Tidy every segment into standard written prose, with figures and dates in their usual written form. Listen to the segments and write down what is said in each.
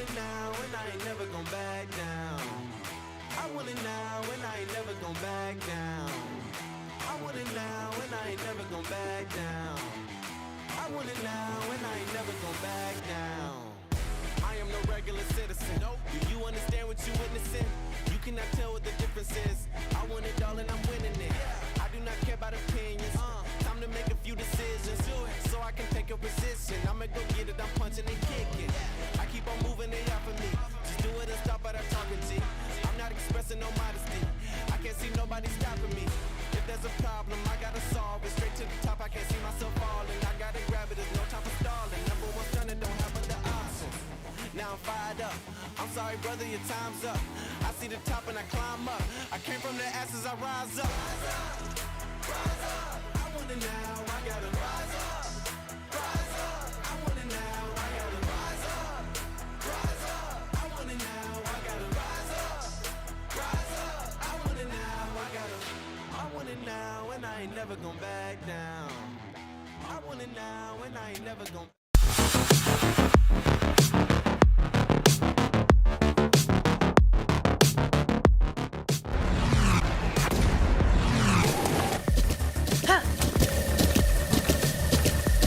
it now and I ain't never gon' back down. I want it now and I ain't never gon' back down. I want it now and I ain't never gon' back down. I want it now and I ain't never gon' back down. I am no regular citizen. Do you understand what you're witnessing? You cannot tell what the difference is. I want it all and I'm winning it. I do not care about opinions. Time to make a few decisions so I can take a position. I'ma go get it, I'm punching and kicking. I keep on moving, they off of me. Just do it and stop at I'm talking G. I'm not expressing no modesty. I can't see nobody stopping me. If there's a problem, I gotta solve it. Straight to the top, I can't see myself falling. I gotta grab it, there's no time for stalling. Number one son, it don't have other options. Now I'm fired up. I'm sorry, brother, your time's up. I see the top and I climb up. I came from the ashes, I rise up. Rise up, rise up. I want it now, I gotta rise up. Rise up. I want it now, I gotta rise up. Rise up. I want it now, I gotta rise up. Rise up. I want it now, I want it now, and I ain't never gonna back down. I want it now, and I ain't never gonna.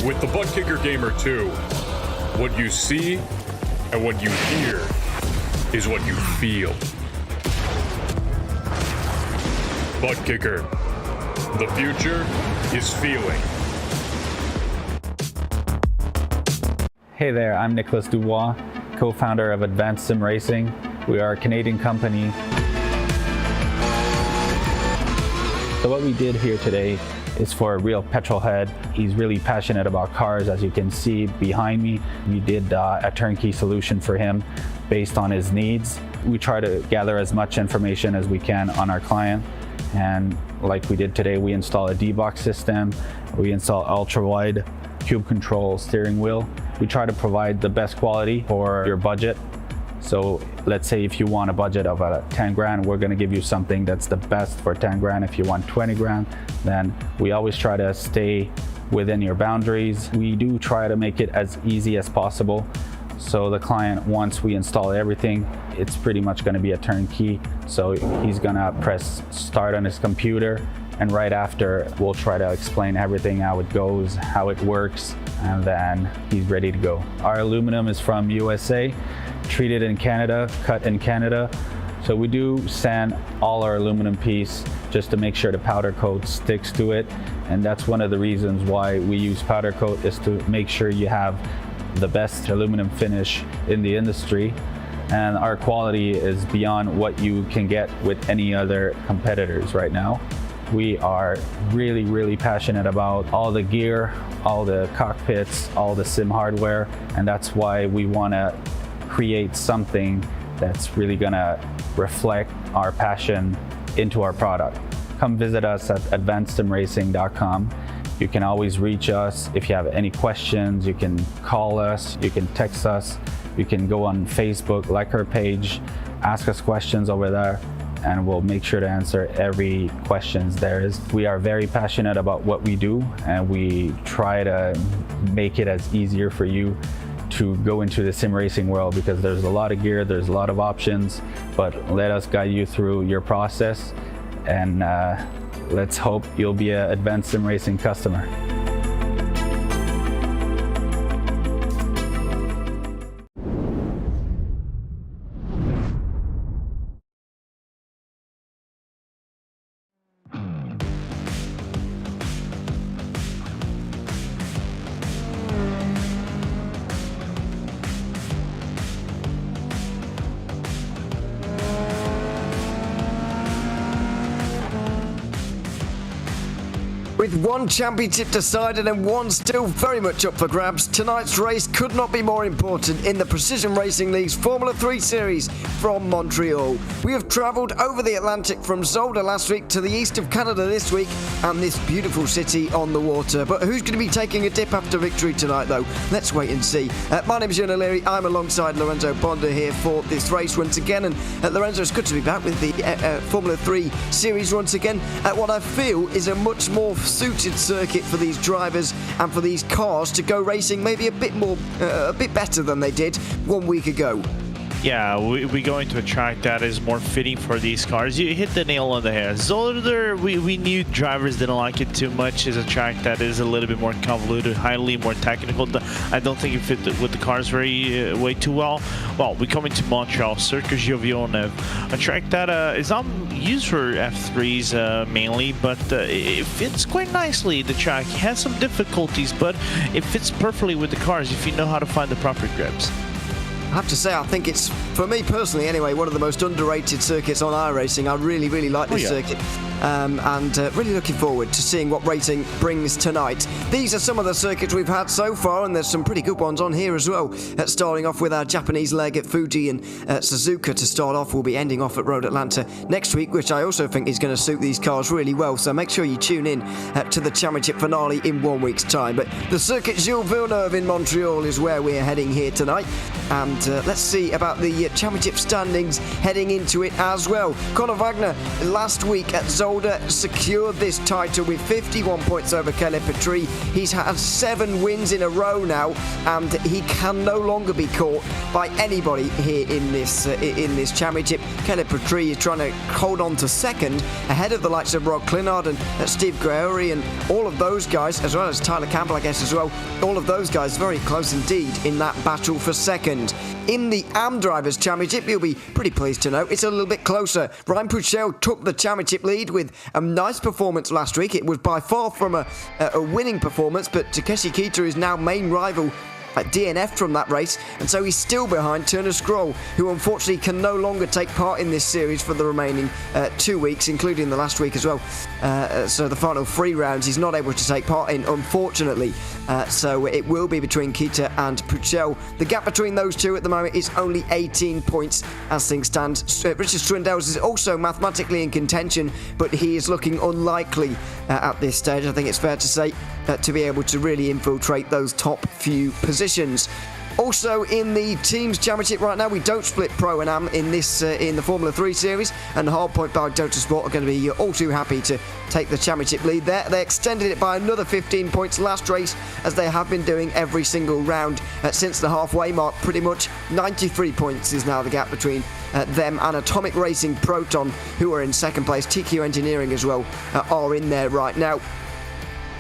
With the Butt Kicker Gamer 2, what you see and what you hear is what you feel. Butt Kicker, the future is feeling. Hey there, I'm Nicholas Dubois, co-founder of Advanced Sim Racing. We are a Canadian company. So what we did here today is for a real petrol head. He's really passionate about cars, as you can see behind me. We did a turnkey solution for him based on his needs. We try to gather as much information as we can on our client. And like we did today, we install a D-box system. We install ultra-wide cube control steering wheel. We try to provide the best quality for your budget. So let's say if you want a budget of 10 grand, we're gonna give you something that's the best for 10 grand. If you want 20 grand, then we always try to stay within your boundaries. We do try to make it as easy as possible. So the client, once we install everything, it's pretty much gonna be a turnkey. So he's gonna press start on his computer, and right after, we'll try to explain everything, how it goes, how it works, and then he's ready to go. Our aluminum is from USA, treated in Canada, cut in Canada. So we do sand all our aluminum piece just to make sure the powder coat sticks to it. And that's one of the reasons why we use powder coat, is to make sure you have the best aluminum finish in the industry. And our quality is beyond what you can get with any other competitors right now. We are really, really passionate about all the gear, all the cockpits, all the sim hardware, and that's why we want to create something that's really gonna reflect our passion into our product. Come visit us at advancedsimracing.com. You can always reach us if you have any questions. You can call us, you can text us, you can go on Facebook, like our page, ask us questions over there, and we'll make sure to answer every questions there is. We are very passionate about what we do, and we try to make it as easier for you to go into the sim racing world, because there's a lot of gear, there's a lot of options, but let us guide you through your process, and let's hope you'll be an Advanced Sim Racing customer. With one championship decided and one still very much up for grabs, tonight's race could not be more important in the Precision Racing League's Formula 3 series from Montreal. We have travelled over the Atlantic from Zolder last week to the east of Canada this week, and this beautiful city on the water. But who's going to be taking a dip after victory tonight, though? Let's wait and see. My name is Ewan O'Leary. I'm alongside Lorenzo Bonda here for this race once again. And Lorenzo, it's good to be back with the Formula 3 series once again at what I feel is a much more suited circuit for these drivers and for these cars to go racing maybe a bit better than they did 1 week ago. Yeah, we go into a track that is more fitting for these cars. You hit the nail on the head. Zolder, we knew drivers didn't like it too much. It's a track that is a little bit more convoluted, highly more technical. I don't think it fit with the cars way too well. Well, we come into Montreal, Circuit Giovione, a track that is not used for F3s mainly, but it fits quite nicely. The track has some difficulties, but it fits perfectly with the cars if you know how to find the proper grips. I have to say, I think it's, for me personally anyway, one of the most underrated circuits on iRacing. I really, really like this circuit. And really looking forward to seeing what racing brings tonight. These are some of the circuits we've had so far, and there's some pretty good ones on here as well. Starting off with our Japanese leg at Fuji and Suzuka to start off. We'll be ending off at Road Atlanta next week, which I also think is going to suit these cars really well. So make sure you tune in to the championship finale in 1 week's time. But the circuit Gilles Villeneuve in Montreal is where we're heading here tonight. And let's see about the championship standings heading into it as well. Conor Wagner last week at Zolder secured this title with 51 points over Kelly Petrie. He's had 7 wins in a row now, and he can no longer be caught by anybody here in this championship. Kelly Petrie is trying to hold on to second ahead of the likes of Rod Clinard and Steve Gregory and all of those guys, as well as Tyler Campbell, I guess, as well. All of those guys very close indeed in that battle for second. In the AM Drivers' Championship, you'll be pretty pleased to know it's a little bit closer. Ryan Puchel took the championship lead with a nice performance last week. It was by far from a winning performance, but Takeshi Kita is now main rival at DNF from that race, and so he's still behind Turner Scroll, who unfortunately can no longer take part in this series for the remaining 2 weeks, including the last week as well. So the final 3 rounds he's not able to take part in, unfortunately. So it will be between Kita and Puchel. The gap between those two at the moment is only 18 points as things stand. Richard Swindels is also mathematically in contention, but he is looking unlikely at this stage. I think it's fair to say to be able to really infiltrate those top few positions. Also in the Teams Championship right now, we don't split Pro and Am in this in the Formula 3 series, and Hardpoint by Delta Sport are going to be all too happy to take the championship lead there. They extended it by another 15 points last race, as they have been doing every single round since the halfway mark. Pretty much 93 points is now the gap between them and Atomic Racing Proton, who are in second place. TQ Engineering as well are in there right now.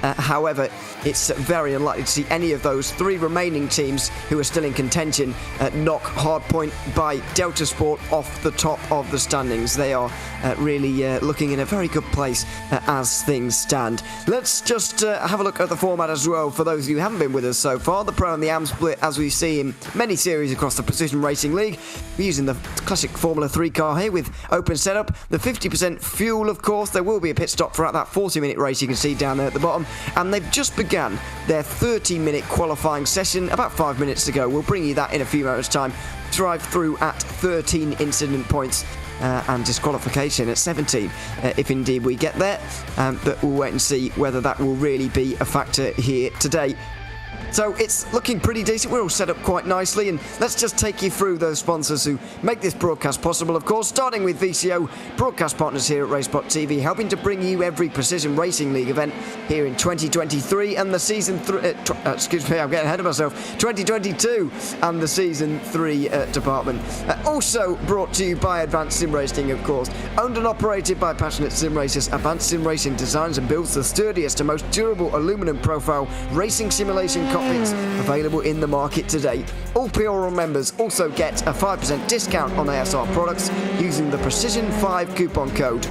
However, it's very unlikely to see any of those 3 remaining teams who are still in contention knock Hardpoint by Delta Sport off the top of the standings. They are really looking in a very good place as things stand. Let's just have a look at the format as well for those of you who haven't been with us so far. The Pro and the Am split, as we see in many series across the Precision Racing League. We're using the classic Formula 3 car here with open setup. The 50% fuel, of course. There will be a pit stop throughout that 40-minute race you can see down there at the bottom. And they've just began their 30-minute qualifying session about 5 minutes ago. We'll bring you that in a few moments' time. Drive through at 13 incident points and disqualification at 17 if indeed we get there. But we'll wait and see whether that will really be a factor here today. So it's looking pretty decent. We're all set up quite nicely, and let's just take you through those sponsors who make this broadcast possible, of course, starting with VCO, broadcast partners here at RaceSpotTV, helping to bring you every Precision Racing League event here in 2023 and the season 3, excuse me, I'm getting ahead of myself, 2022 and the season 3 department. Also brought to you by Advanced Sim Racing, of course, owned and operated by passionate sim racers. Advanced Sim Racing designs and builds the sturdiest and most durable aluminum profile racing simulation cockpits available in the market today. All PRL members also get a 5% discount on ASR products using the Precision5 coupon code.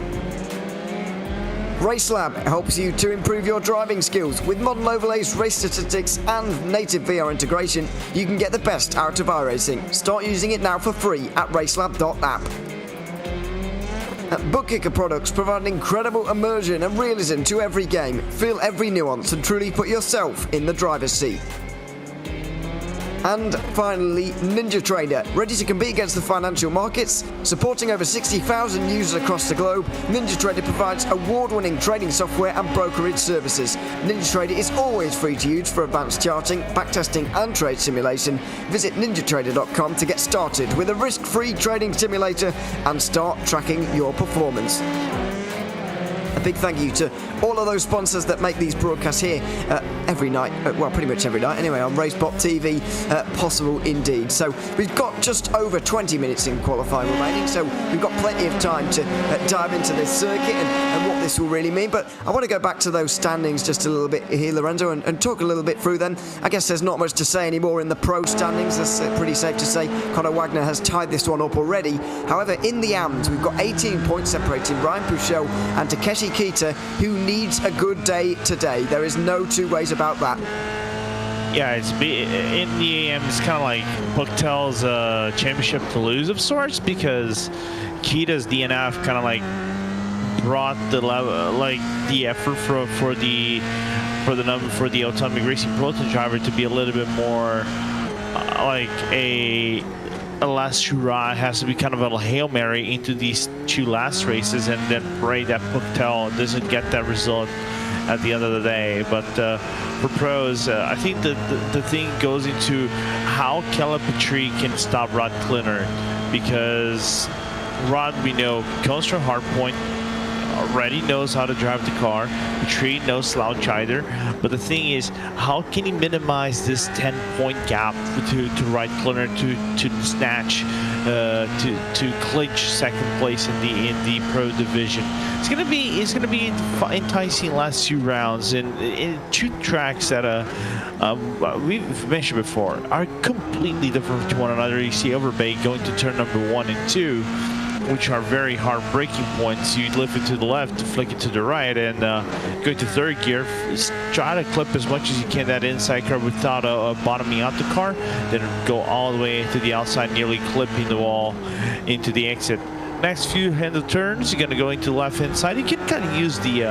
RaceLab helps you to improve your driving skills. With modern overlays, race statistics and native VR integration, you can get the best out of iRacing. Start using it now for free at racelab.app. Bookkicker products provide an incredible immersion and realism to every game. Feel every nuance and truly put yourself in the driver's seat. And finally, Ninja Trader, ready to compete against the financial markets. Supporting over 60,000 users across the globe, Ninja Trader provides award-winning trading software and brokerage services. Ninja Trader is always free to use for advanced charting, backtesting and trade simulation. Visit ninjatrader.com to get started with a risk-free trading simulator and start tracking your performance. A big thank you to all of those sponsors that make these broadcasts here every night, well, pretty much every night anyway, on RaceSpotTV, possible indeed. So we've got just over 20 minutes in qualifying remaining, so we've got plenty of time to dive into this circuit and what this will really mean. But I want to go back to those standings just a little bit here, Lorenzo, and talk a little bit through them. I guess there's not much to say anymore in the pro standings. That's pretty safe to say. Conor Wagner has tied this one up already. However, in the AMs, we've got 18 points separating Ryan Pouchot and Takeshi Kita, who needs a good day today. There is no two ways about that. Yeah, in the AM, it's kind of like Bucktel's championship to lose of sorts, because Kita's DNF kind of like brought the level, like the effort for the autonomic racing prototype driver to be a little bit more like a last hurrah. It has to be kind of a Hail Mary into these two last races, and then pray that Bucktel doesn't get that result at the end of the day. But for pros, I think the thing goes into how Caleb Petrie can stop Rod Klinner, because Rod, we know, comes from Hardpoint, already knows how to drive the car. Petrie no slouch either. But the thing is, how can he minimize this 10-point gap to Rod Klinner to snatch, to clinch second place in the pro division? It's gonna be enticing last two rounds, and in two tracks that we've mentioned before are completely different to one another. You see Overbay going to turn number 1 and 2, which are very hard braking points. You lift it to the left, flick it to the right, and go to third gear. Try to clip as much as you can that inside curve without bottoming out the car. Then go all the way to the outside, nearly clipping the wall into the exit. Next few handle turns, you're going to go into the left-hand side. You can kind of use the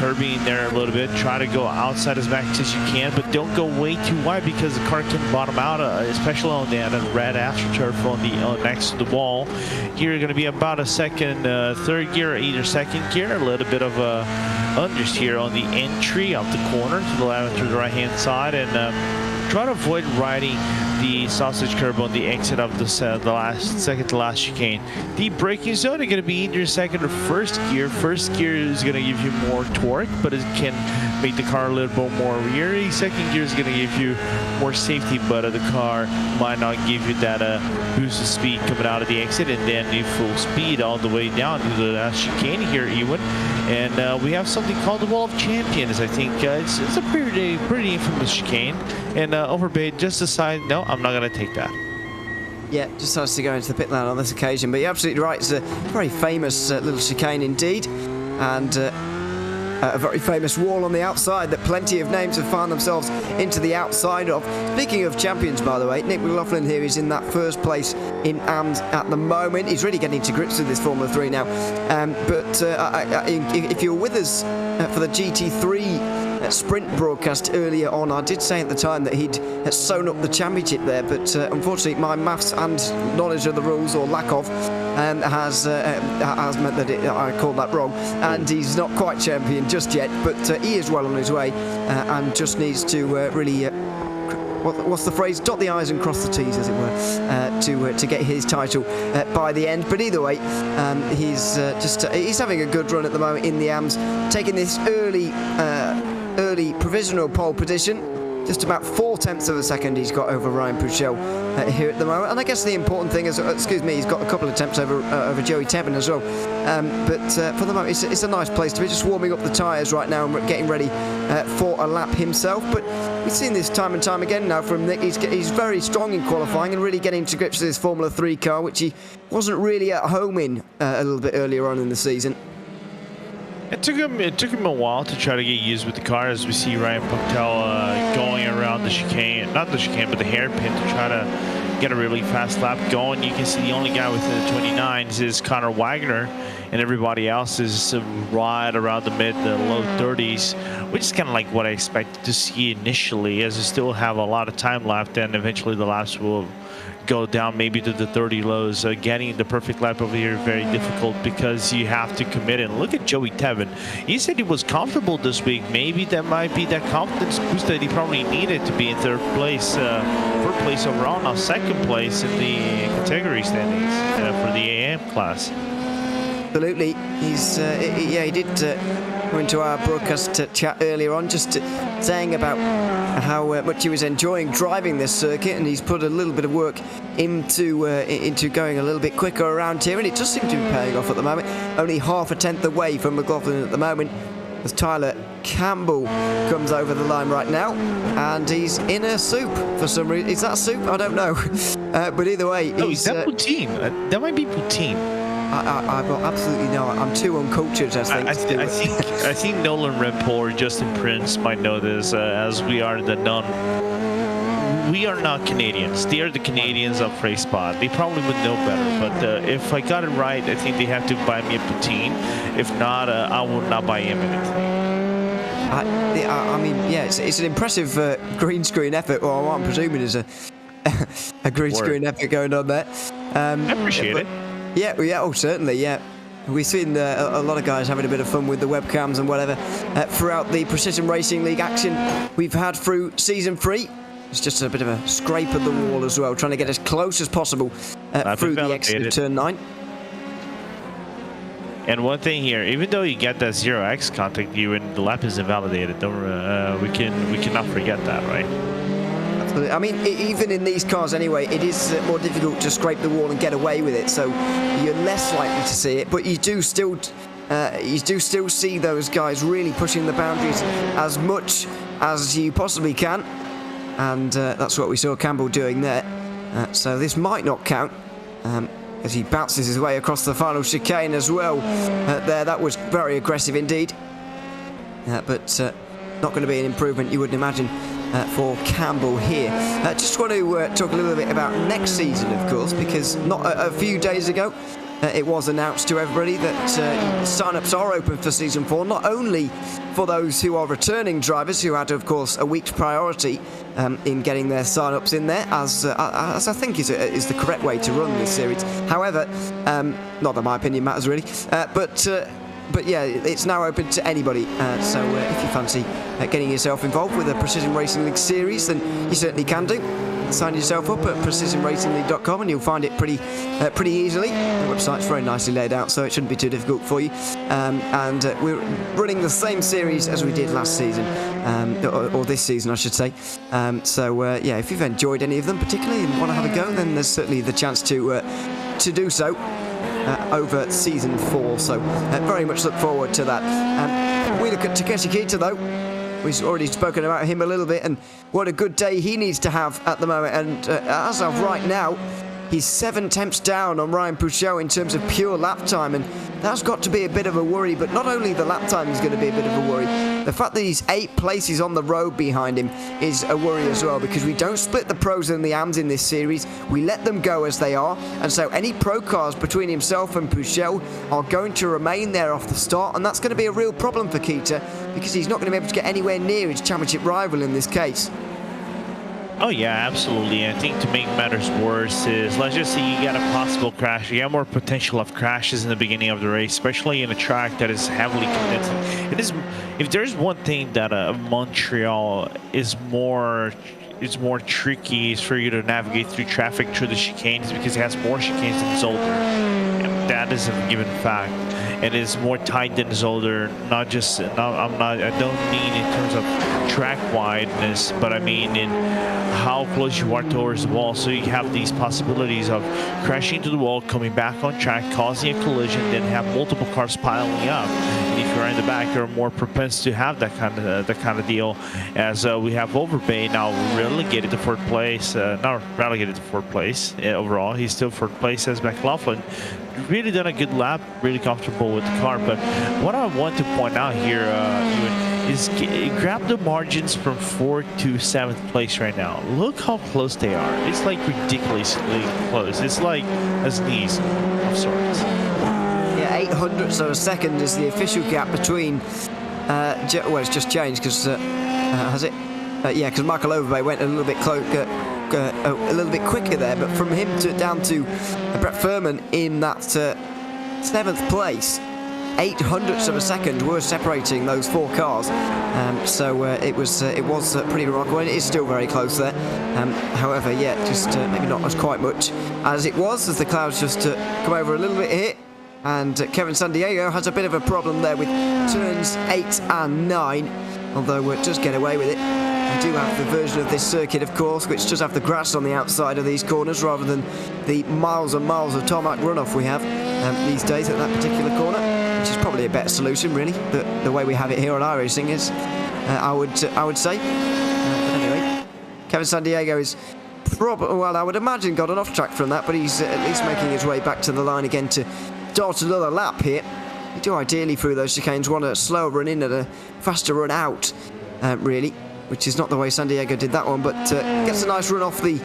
curbing there a little bit. Try to go outside as much as you can, but don't go way too wide, because the car can bottom out, especially on that red AstroTurf on the next to the wall. Here you're going to be about a second, third gear, or either second gear. A little bit of unders here on the entry of the corner to the left, to the right-hand side, and try to avoid riding the sausage curb on the exit of the second to last chicane. The braking zone are going to be either second or first gear. First gear is going to give you more torque, but it can make the car a little bit more reary. Second gear is going to give you more safety, but the car might not give you that boost of speed coming out of the exit, and then the full speed all the way down to the last chicane here, Ewan. And we have something called the Wall of Champions. I think it's a pretty infamous chicane. And Overbay just decided, no, I'm not going to take that. Yeah, just has to go into the pit lane on this occasion. But you're absolutely right. It's a very famous little chicane indeed. And a very famous wall on the outside that plenty of names have found themselves into the outside of. Speaking of champions, by the way, Nick McLaughlin here is in that first place in AMS at the moment. He's really getting to grips with this Formula 3 now. But if you're with us for the GT3 sprint broadcast earlier on, I did say at the time that he'd sewn up the championship there, but unfortunately my maths and knowledge of the rules, or lack of, has meant that I called that wrong, and he's not quite champion just yet, but he is well on his way and just needs to really what's the phrase? Dot the I's and cross the T's, as it were, to get his title by the end. But either way, he's having a good run at the moment in the AMS, taking this early provisional pole position. Just about 0.4 of a second he's got over Ryan Pouchot here at the moment. And I guess the important thing is, he's got a couple of attempts over Joey Tebben as well. But for the moment, it's a nice place to be, just warming up the tyres right now and getting ready for a lap himself. But we've seen this time and time again now from Nick. He's very strong in qualifying and really getting to grips with this Formula 3 car, which he wasn't really at home in a little bit earlier on in the season. It took him a while to try to get used with the car, as we see Ryan Bucktel going around the chicane, not the chicane, but the hairpin, to try to get a really fast lap going. You can see the only guy within the 29s is Conor Wagner, and everybody else is right around the low 30s, which is kind of like what I expected to see initially, as we still have a lot of time left, and eventually the laps will go down maybe to the 30 lows. Getting the perfect lap over here is very difficult, because you have to commit. And look at Joey Tebben. He said he was comfortable this week. Maybe that might be that confidence boost that he probably needed to be in third place overall, now second place in the category standings for the AM class. Absolutely. He did went to our broadcast chat earlier on, just saying about how much he was enjoying driving this circuit, and he's put a little bit of work into going a little bit quicker around here, and it does seem to be paying off at the moment. Only half a tenth away from McLaughlin at the moment, as Tyler Campbell comes over the line right now, and he's in a soup for some reason. Is that soup? I don't know. But either way, no, is that poutine? That might be poutine. I've got absolutely no. I'm too uncultured, I think. I think Nolan Rempel or Justin Prince might know this, as we are the We are not Canadians. They are the Canadians of RaceSpot. They probably would know better. But if I got it right, I think they have to buy me a poutine. If not, I will not buy him anything. I mean, yeah, it's an impressive green screen effort, or what I'm presuming is a green screen effort going on there. I appreciate it. Yeah, oh, certainly, yeah. We've seen a lot of guys having a bit of fun with the webcams and whatever throughout the Precision Racing League action we've had through Season 3. It's just a bit of a scrape of the wall as well, trying to get as close as possible through the exit of Turn 9. And one thing here, even though you get that 0x contact view and the lap is invalidated, we cannot forget that, right? I mean, even in these cars anyway, it is more difficult to scrape the wall and get away with it, so you're less likely to see it, but you do still see those guys really pushing the boundaries as much as you possibly can, and that's what we saw Campbell doing there. So this might not count, as he bounces his way across the final chicane as well. There, that was very aggressive indeed, but not going to be an improvement, you wouldn't imagine, for Campbell here. Just want to talk a little bit about next season, of course, because not a few days ago it was announced to everybody that sign-ups are open for Season 4, not only for those who are returning drivers, who had, of course, a week's priority in getting their sign-ups in there, as I think is the correct way to run this series. However, not that my opinion matters really, but yeah, it's now open to anybody, so if you fancy getting yourself involved with a Precision Racing League series, then you certainly can do. Sign yourself up at precisionracingleague.com and you'll find it pretty easily. The website's very nicely laid out, so it shouldn't be too difficult for you. And we're running the same series as we did last season, or this season I should say. Yeah, if you've enjoyed any of them particularly and want to have a go, then there's certainly the chance to do so over Season 4, so very much look forward to that. We look at Takeshi Kita though. We've already spoken about him a little bit and what a good day he needs to have at the moment, and as of right now he's 7 tenths down on Ryan Pouchot in terms of pure lap time, and that's got to be a bit of a worry. But not only the lap time is going to be a bit of a worry, the fact that he's 8 places on the road behind him is a worry as well, because we don't split the pros and the AMs in this series. We let them go as they are, and so any pro cars between himself and Pouchot are going to remain there off the start, and that's going to be a real problem for Kita, because he's not going to be able to get anywhere near his championship rival in this case. Oh yeah, absolutely. I think to make matters worse is, let's just say you got a possible crash. You have more potential of crashes in the beginning of the race, especially in a track that is heavily condensed. It is, if there's one thing that Montreal is more tricky is for you to navigate through traffic through the chicanes, because it has more chicanes than Zolder, and that is a given fact. It is more tight than Zolder. I don't mean in terms of track wideness, but I mean in how close you are towards the wall. So you have these possibilities of crashing into the wall, coming back on track, causing a collision, then have multiple cars piling up. And if you're in the back, you're more propense to have that kind of deal. As we have Overbay now relegated to 4th place, not relegated to 4th place overall. He's still 4th place as McLaughlin. Really done a good lap, really comfortable with the car. But what I want to point out here, is grab the margins from 4th to 7th place right now. Look how close they are. It's like ridiculously close. It's like a sneeze of sorts. Yeah, 800ths of a second is the official gap between. Well, it's just changed because has it? Yeah, because Michael Overbay went a little bit a little bit quicker there, but from him down to Brett Furman in that 7th place, 800ths of a second were separating those 4 cars. So it was pretty remarkable, and it is still very close there. However, yeah, just maybe not as quite much as it was, as the clouds just come over a little bit here. And Kevin Sandiego has a bit of a problem there with turns 8 and 9, although it does get away with it. We do have the version of this circuit, of course, which does have the grass on the outside of these corners rather than the miles and miles of tarmac runoff we have these days at that particular corner, which is probably a better solution, really. The way we have it here on iRacing is, I would say. But anyway, Kevin Sandiego is well, I would imagine got an off track from that, but he's at least making his way back to the line again to start another lap here. You do ideally through those chicanes want a slower run in and a faster run out, really, which is not the way Sandiego did that one, but gets a nice run off the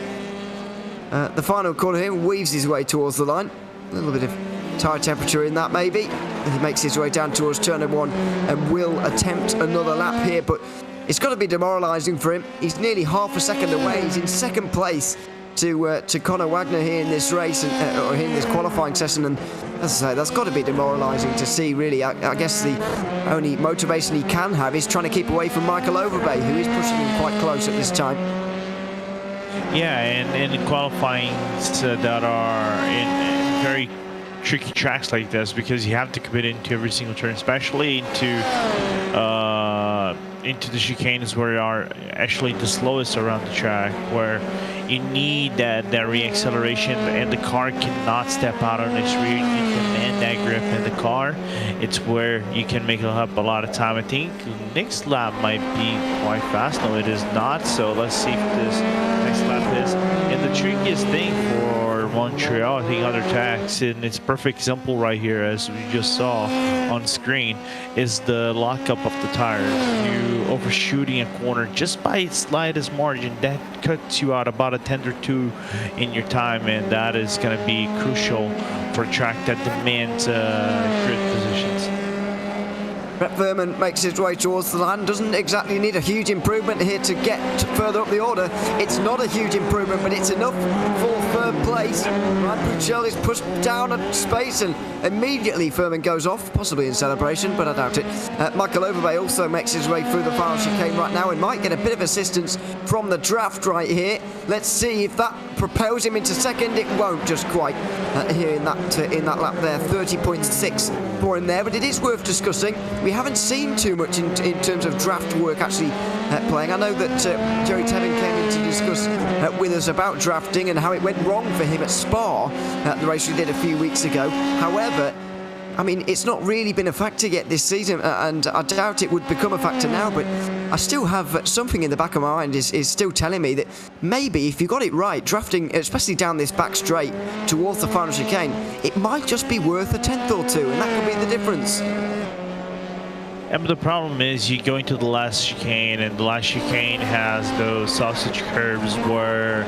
final corner here, weaves his way towards the line. A little bit of tyre temperature in that, maybe. He makes his way down towards turn 1 and will attempt another lap here, but it's got to be demoralising for him. He's nearly half a second away. He's in second place to Conor Wagner here in this race, or in this qualifying session, and as I say, that's got to be demoralising to see, really. I guess the only motivation he can have is trying to keep away from Michael Overbay, who is pushing him quite close at this time. Yeah, and in qualifying that are in very tricky tracks like this, because you have to commit into every single turn, especially into the chicanes where you are actually the slowest around the track, where you need that re-acceleration and the car cannot step out on its rear. You need to man that grip in the car. It's where you can make up a lot of time. I think next lap might be quite fast. No, it is not. So let's see if this next lap is. And the trickiest thing for Montreal, I think other tracks, and it's a perfect example right here as we just saw on screen, is the lockup of the tires. You overshooting a corner just by its slightest margin, that cuts you out about a tenth or two in your time, and that is going to be crucial for a track that demands grid positions. Brett Verman makes his way towards the line, doesn't exactly need a huge improvement here to get further up the order. It's not a huge improvement, but it's enough for third place. Ryan Puchel is pushed down a space, and immediately Verman goes off, possibly in celebration, but I doubt it. Michael Overbay also makes his way through the final chicane right now and might get a bit of assistance from the draft right here. Let's see if that propels him into second. It won't just quite here in that lap there. 30.6 for him there, but it is worth discussing. We haven't seen too much in terms of draft work actually playing. I know that Jerry Tevin came in to discuss with us about drafting and how it went wrong for him at Spa, the race we did a few weeks ago. However, I mean, it's not really been a factor yet this season, and I doubt it would become a factor now, but I still have something in the back of my mind is still telling me that maybe if you got it right, drafting, especially down this back straight towards the final chicane, it might just be worth a tenth or two, and that could be the difference. And the problem is you go into the last chicane, and the last chicane has those sausage curves where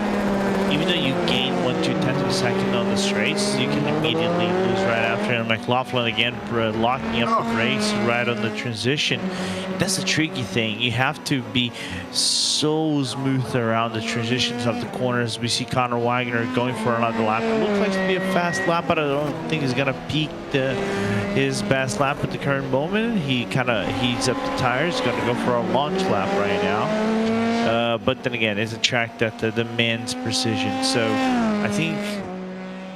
even though you gain 1/2 of a second on the straights, you can immediately lose right after. And McLaughlin again locking up the race right on the transition. That's the tricky thing. You have to be so smooth around the transitions of the corners. We see Conor Wagner going for another lap. It looks like to be a fast lap, but I don't think he's gonna peak his best lap at the current moment. He kind of heats up the tires. Going to go for a launch lap right now. But then again, it's a track that demands precision. So I think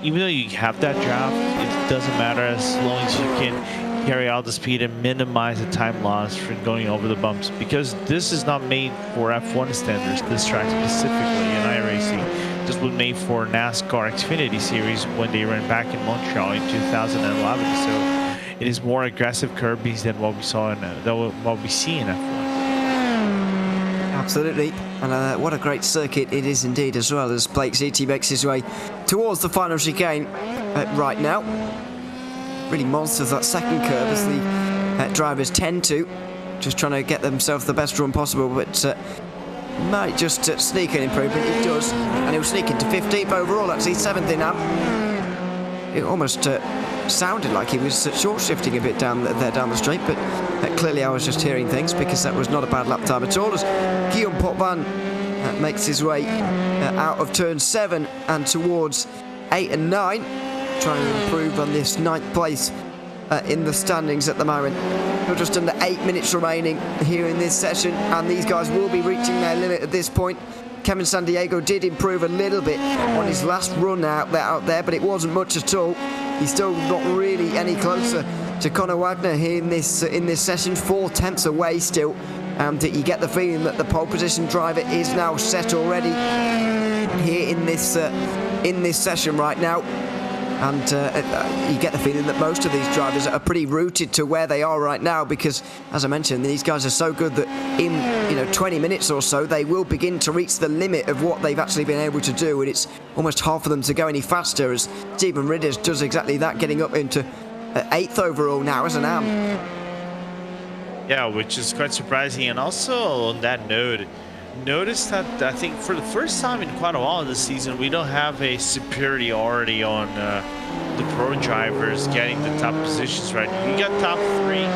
even though you have that draft, it doesn't matter as long as you can carry out the speed and minimize the time loss from going over the bumps, because this is not made for F1 standards, this track specifically in iRacing. This was made for NASCAR Xfinity Series when they ran back in Montreal in 2011. So it is more aggressive curbings than what we saw in what we see in F1. Absolutely, and what a great circuit it is indeed as well, as Blake Ziti makes his way towards the final chicane right now. Really monsters that second curve as the drivers tend to, just trying to get themselves the best run possible, but might just sneak an improvement. It does, and he'll sneak into 15th overall, actually 7th in now. It almost sounded like he was short shifting a bit down the straight, but clearly I was just hearing things, because that was not a bad lap time at all, as Guillaume Potvin makes his way out of turn 7 and towards 8 and 9, trying to improve on this 9th place in the standings at the moment. We're just under 8 minutes remaining here in this session, and these guys will be reaching their limit at this point. Kevin San Diego did improve a little bit on his last run out there, but it wasn't much at all. He's still not really any closer to Conor Wagner here in this session, 4/10 away still. And you get the feeling that the pole position driver is now set already here in this session right now. And you get the feeling that most of these drivers are pretty rooted to where they are right now, because, as I mentioned, these guys are so good that in 20 minutes or so they will begin to reach the limit of what they've actually been able to do, and it's almost hard for them to go any faster, as Stephen Ridders does exactly that, getting up into 8th overall now as an AM. Yeah, which is quite surprising. And also on that note, notice that I think for the first time in quite a while this season, we don't have a superiority on the pro drivers getting the top positions, right? You got top 3,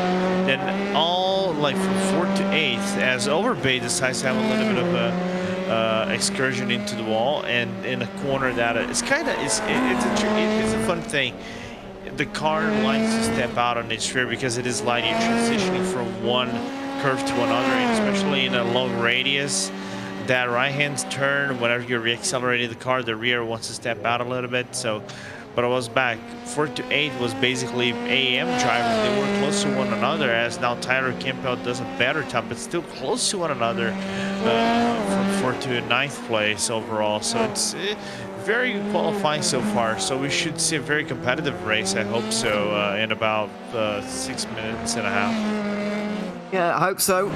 then all like from 4th to 8th, as Overbay decides to have a little bit of a excursion into the wall and in a corner that it's a fun thing. The car likes to step out on its rear because it is light. You're transitioning from one curve to another, and especially in a long radius, that right-hand turn, whenever you're reaccelerating the car, the rear wants to step out a little bit. So, but I was back. 4th to 8th was basically AM drivers. They were close to one another, as now Tyler Campbell does a better job, but still close to one another from 4th to 9th place overall. So it's very good qualifying so far. So we should see a very competitive race, I hope so, in about 6 minutes and a half. Yeah, I hope so.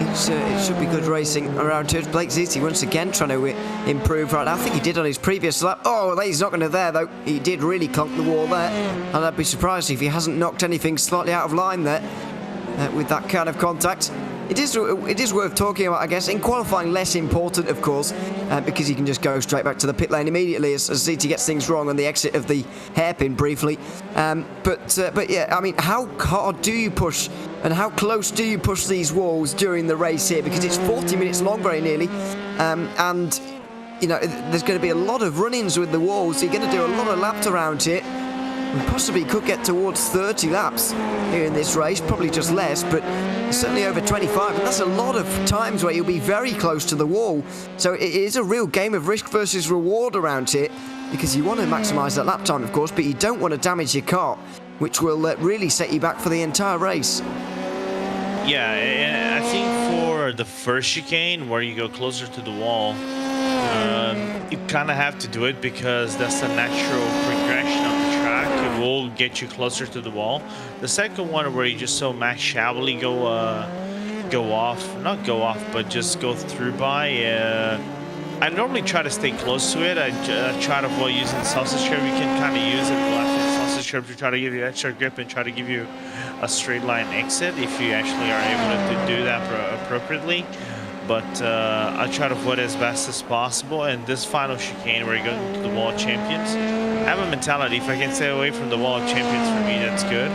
It should be good racing around here. Blake Ziti once again trying to improve right now. I think he did on his previous lap. Oh, he's not going to there, though. He did really clunk the wall there. And I'd be surprised if he hasn't knocked anything slightly out of line there with that kind of contact. It is worth talking about, I guess. In qualifying, less important, of course, because you can just go straight back to the pit lane immediately as Ziti gets things wrong on the exit of the hairpin briefly. But yeah, I mean, how hard do you push and how close do you push these walls during the race here? Because it's 40 minutes long very nearly, and there's going to be a lot of run-ins with the walls. You're going to do a lot of laps around here. We possibly could get towards 30 laps here in this race, probably just less, but certainly over 25, and that's a lot of times where you'll be very close to the wall. So it is a real game of risk versus reward around here, because you want to maximise that lap time, of course, but you don't want to damage your car, which will really set you back for the entire race. Yeah, I think for the first chicane, where you go closer to the wall, you kind of have to do it because that's the natural progression on the track. It will get you closer to the wall. The second one, where you just so max shabbily but just go through by. I normally try to stay close to it. I try to avoid using sausage curve. You can kind of use it left sausage curve to try to give you extra grip and try to give you a straight line exit if you actually are able to do that appropriately. But I try to avoid it as best as possible. And this final chicane where you go into the wall of champions, I have a mentality, if I can stay away from the wall of champions, for me, that's good.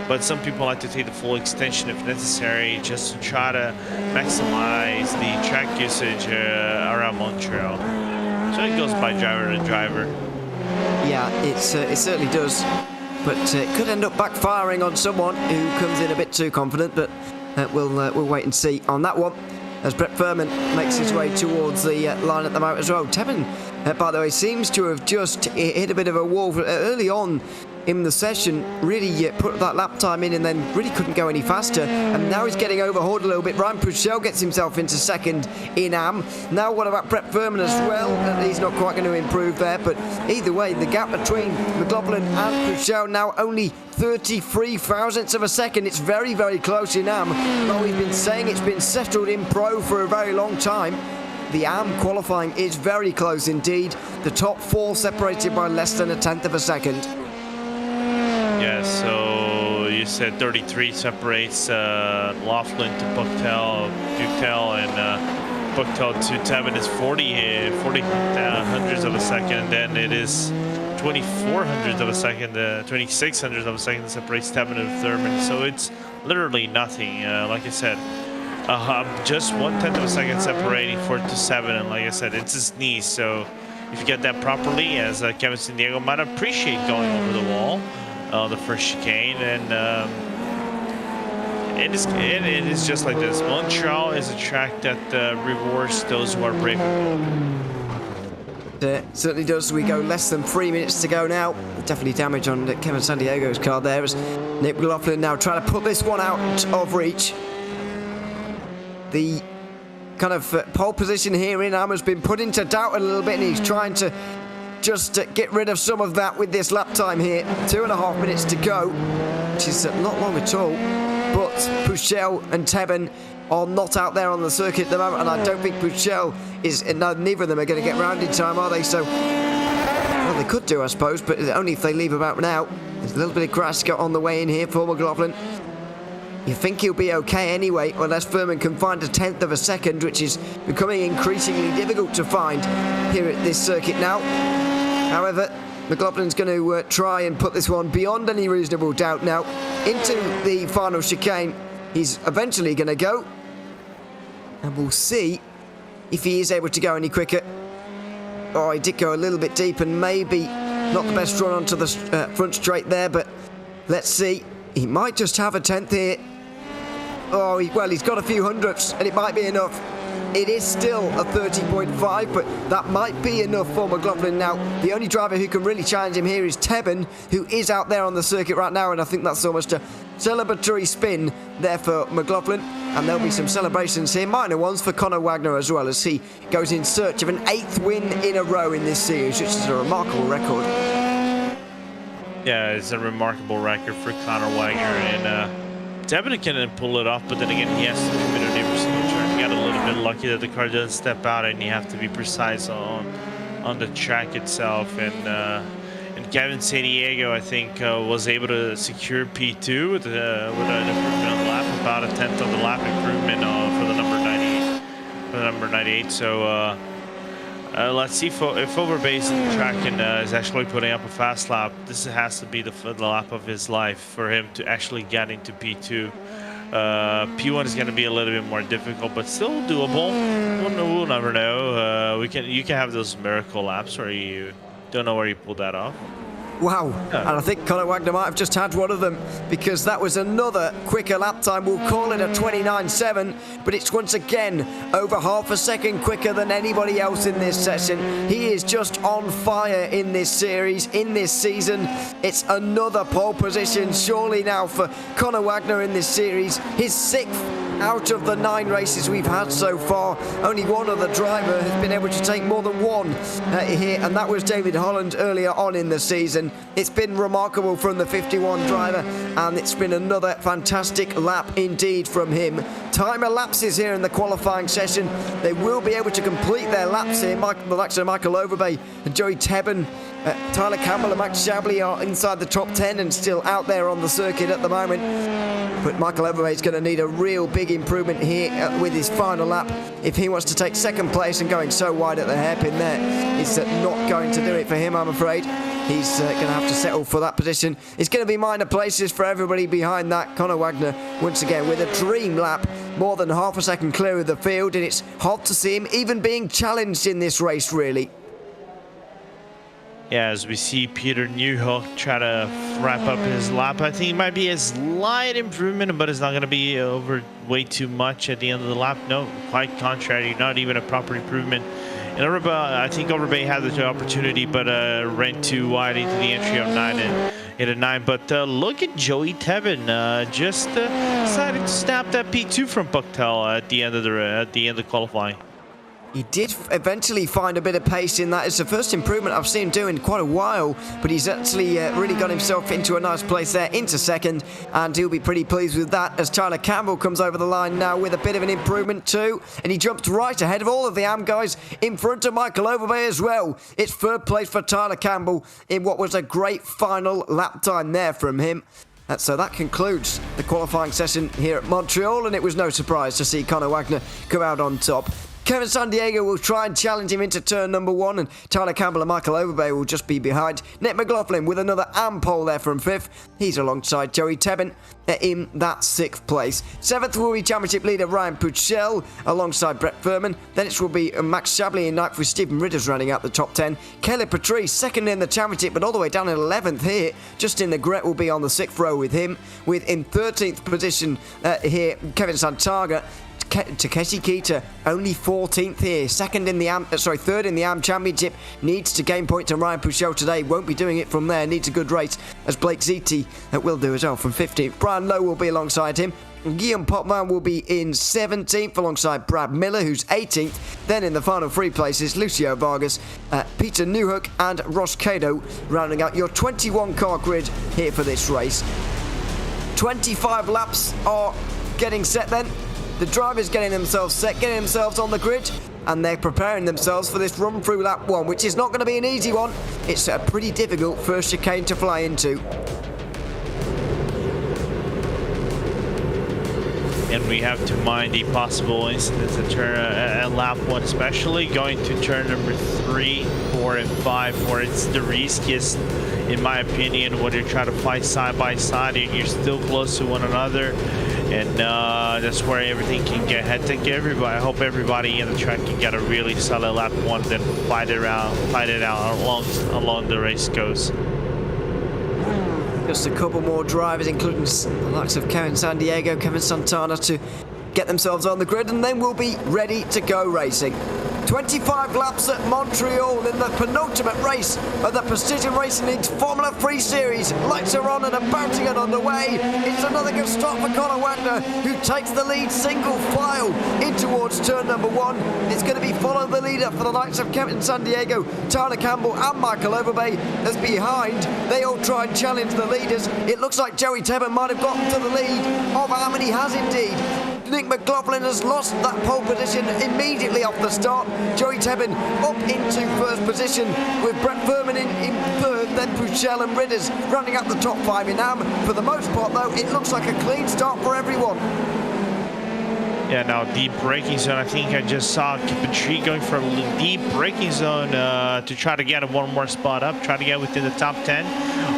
But some people like to take the full extension if necessary, just to try to maximize the track usage around Montreal. So it goes by driver to driver. Yeah, it certainly does. But it could end up backfiring on someone who comes in a bit too confident, but we'll wait and see on that one, as Brett Furman makes his way towards the line at the moment as well. Tevin, by the way, seems to have just hit a bit of a wall early on in the session, really put that lap time in and then really couldn't go any faster, and now he's getting overhauled a little bit. Ryan Pruchel gets himself into second in AM. Now what about Brett Furman as well? He's not quite going to improve there, but either way, the gap between McLaughlin and Pruchel now only 33 thousandths of a second. It's very, very close in AM. Well, we've been saying it's been settled in pro for a very long time. The AM qualifying is very close indeed. The top four separated by less than a tenth of a second. Yeah, so you said 33 separates Laughlin to Bucktel, and Bucktel to Tevin is 40 hundredths of a second, and then it is 24 hundredths of a second, 26 hundredths of a second that separates Tevin and Thurman. So it's literally nothing. Like I said, just 1/10 of a second separating 4th to 7, and like I said, it's his knees. So if you get that properly, as Kevin San Diego might appreciate going over the wall. The first chicane, and it is just like this. Montreal is a track that rewards those who are brave. Certainly does. We go less than 3 minutes to go now. Definitely damage on Kevin Sandiego's car there as Nick McLaughlin now trying to put this one out of reach. The kind of pole position here in Am has been put into doubt a little bit, and he's trying to just get rid of some of that with this lap time here. 2.5 minutes to go, which is not long at all. But Puchel and Tebben are not out there on the circuit at the moment, and I don't think Puchel is, neither of them are going to get round in time, are they? So, well, they could do, I suppose, but only if they leave about now. There's a little bit of grass got on the way in here for McLaughlin. You think he'll be okay anyway, unless Furman can find a 1/10 of a second, which is becoming increasingly difficult to find here at this circuit now. However, McLaughlin's going to try and put this one beyond any reasonable doubt now into the final chicane. He's eventually going to go, and we'll see if he is able to go any quicker. Oh, he did go a little bit deep, and maybe not the best run onto the front straight there, but let's see. He might just have a 10th here. Oh, well, he's got a few hundredths, and it might be enough. It is still a 30.5, but that might be enough for McLaughlin now. The only driver who can really challenge him here is Tebben, who is out there on the circuit right now, and I think that's almost a celebratory spin there for McLaughlin. And there'll be some celebrations here, minor ones for Conor Wagner as well, as he goes in search of an 8th win in a row in this series, which is a remarkable record. Yeah, it's a remarkable record for Conor Wagner, and Tebben can pull it off, but then again, he has to commit a every single turn. He got a little bit lucky that the car doesn't step out, and you have to be precise on the track itself. And Kevin Sandego, I think, was able to secure P2 with an improvement on the lap, about a 1/10 of the lap improvement for the number 98. For the number 98. So let's see if Overbay's in the track and is actually putting up a fast lap. This has to be the lap of his life for him to actually get into P2. P1 is going to be a little bit more difficult, but still doable. We'll never know. You can have those miracle laps where you don't know where you pulled that off. Wow, and I think Conor Wagner might have just had one of them, because that was another quicker lap time. We'll call it a 29.7, but it's once again over half a second quicker than anybody else in this session. He is just on fire in this series, in this season. It's another pole position surely now for Conor Wagner in this series. His 6th out of the 9 races we've had so far. Only one other driver has been able to take more than one here, and that was David Holland earlier on in the season. It's been remarkable from the 51 driver, and it's been another fantastic lap indeed from him. Time elapses here in the qualifying session. They will be able to complete their laps here. The likes of Michael Overbay and Joey Tebben, Tyler Campbell and Max Chablis are inside the top 10 and still out there on the circuit at the moment. But Michael Overbay is going to need a real big improvement here with his final lap if he wants to take 2nd place, and going so wide at the hairpin there is not going to do it for him, I'm afraid. He's going to have to settle for that position. It's going to be minor places for everybody behind that. Conor Wagner, once again, with a dream lap, more than half a second clear of the field, and it's hard to see him even being challenged in this race, really. Yeah, as we see Peter Newhook try to wrap up his lap. I think it might be a slight improvement, but it's not going to be over way too much at the end of the lap. No, quite contrary, not even a proper improvement. And I think Overbay had the opportunity, but ran too wide into the entry of 9 and hit a 9. But look at Joey Tebben, just decided to snap that P2 from Bucktail at the end of qualifying. He did eventually find a bit of pace in that. It's the first improvement I've seen him do in quite a while, but he's actually really got himself into a nice place there, into 2nd, and he'll be pretty pleased with that as Tyler Campbell comes over the line now with a bit of an improvement too, and he jumps right ahead of all of the AM guys in front of Michael Overbay as well. It's 3rd place for Tyler Campbell in what was a great final lap time there from him. So that concludes the qualifying session here at Montreal, and it was no surprise to see Conor Wagner come out on top. Kevin Sandiego will try and challenge him into turn number 1, and Tyler Campbell and Michael Overbay will just be behind. Nick McLaughlin with another pole there from 5th. He's alongside Joey Tebbin in that 6th place. 7th will be championship leader Ryan Puchel alongside Brett Furman. Then it will be Max Shabley in 9th with Stephen Ridders running out the top 10. Kelly Patrice second in the championship, but all the way down in 11th here. Justin Negret will be on the 6th row with him. With in 13th position here, Kevin Santaga. Takeshi Kita only 14th here, third in the AM Championship. Needs to gain points on Ryan Puchel today. Won't be doing it from there. Needs a good race, as Blake Ziti will do as well from 15th. Brian Lowe will be alongside him. Guillaume Potman will be in 17th alongside Brad Miller, who's 18th. Then in the final 3 places, Lucio Vargas, Peter Newhook and Ross Cado, rounding out your 21-car grid here for this race. 25 laps are getting set then. The drivers getting themselves set, getting themselves on the grid, and they're preparing themselves for this run through lap 1, which is not going to be an easy one. It's a pretty difficult first chicane to fly into. And we have to mind the possible incidents at lap 1, especially going to turn number 3, 4, and 5, where it's the riskiest, in my opinion, when you're trying to fly side by side and you're still close to one another. And that's where everything can get hectic. I hope everybody in the track can get a really solid lap 1, then fight it out along the race goes. Just a couple more drivers, including the likes of Kevin Sandiego, Kevin Santana, to get themselves on the grid, and then we'll be ready to go racing. 25 laps at Montreal in the penultimate race of the Precision Racing League's Formula 3 Series. Lights are on and about to get underway. It's another good start for Conor Wagner, who takes the lead single file in towards turn number 1. It's going to be follow the leader for the likes of Kevin Sandiego, Tyler Campbell and Michael Overbay. As behind, they all try and challenge the leaders. It looks like Joey Tebbin might have gotten to the lead of Harmon. He has indeed. Nick McLaughlin has lost that pole position immediately off the start. Joey Tebbin up into first position with Brett Furman in 3rd, then Puchel and Ridders running up the top 5 in AM. For the most part, though, it looks like a clean start for everyone. Yeah, now deep braking zone. I think I just saw Petrie going for a deep braking zone to try to get one more spot up, try to get within the top 10.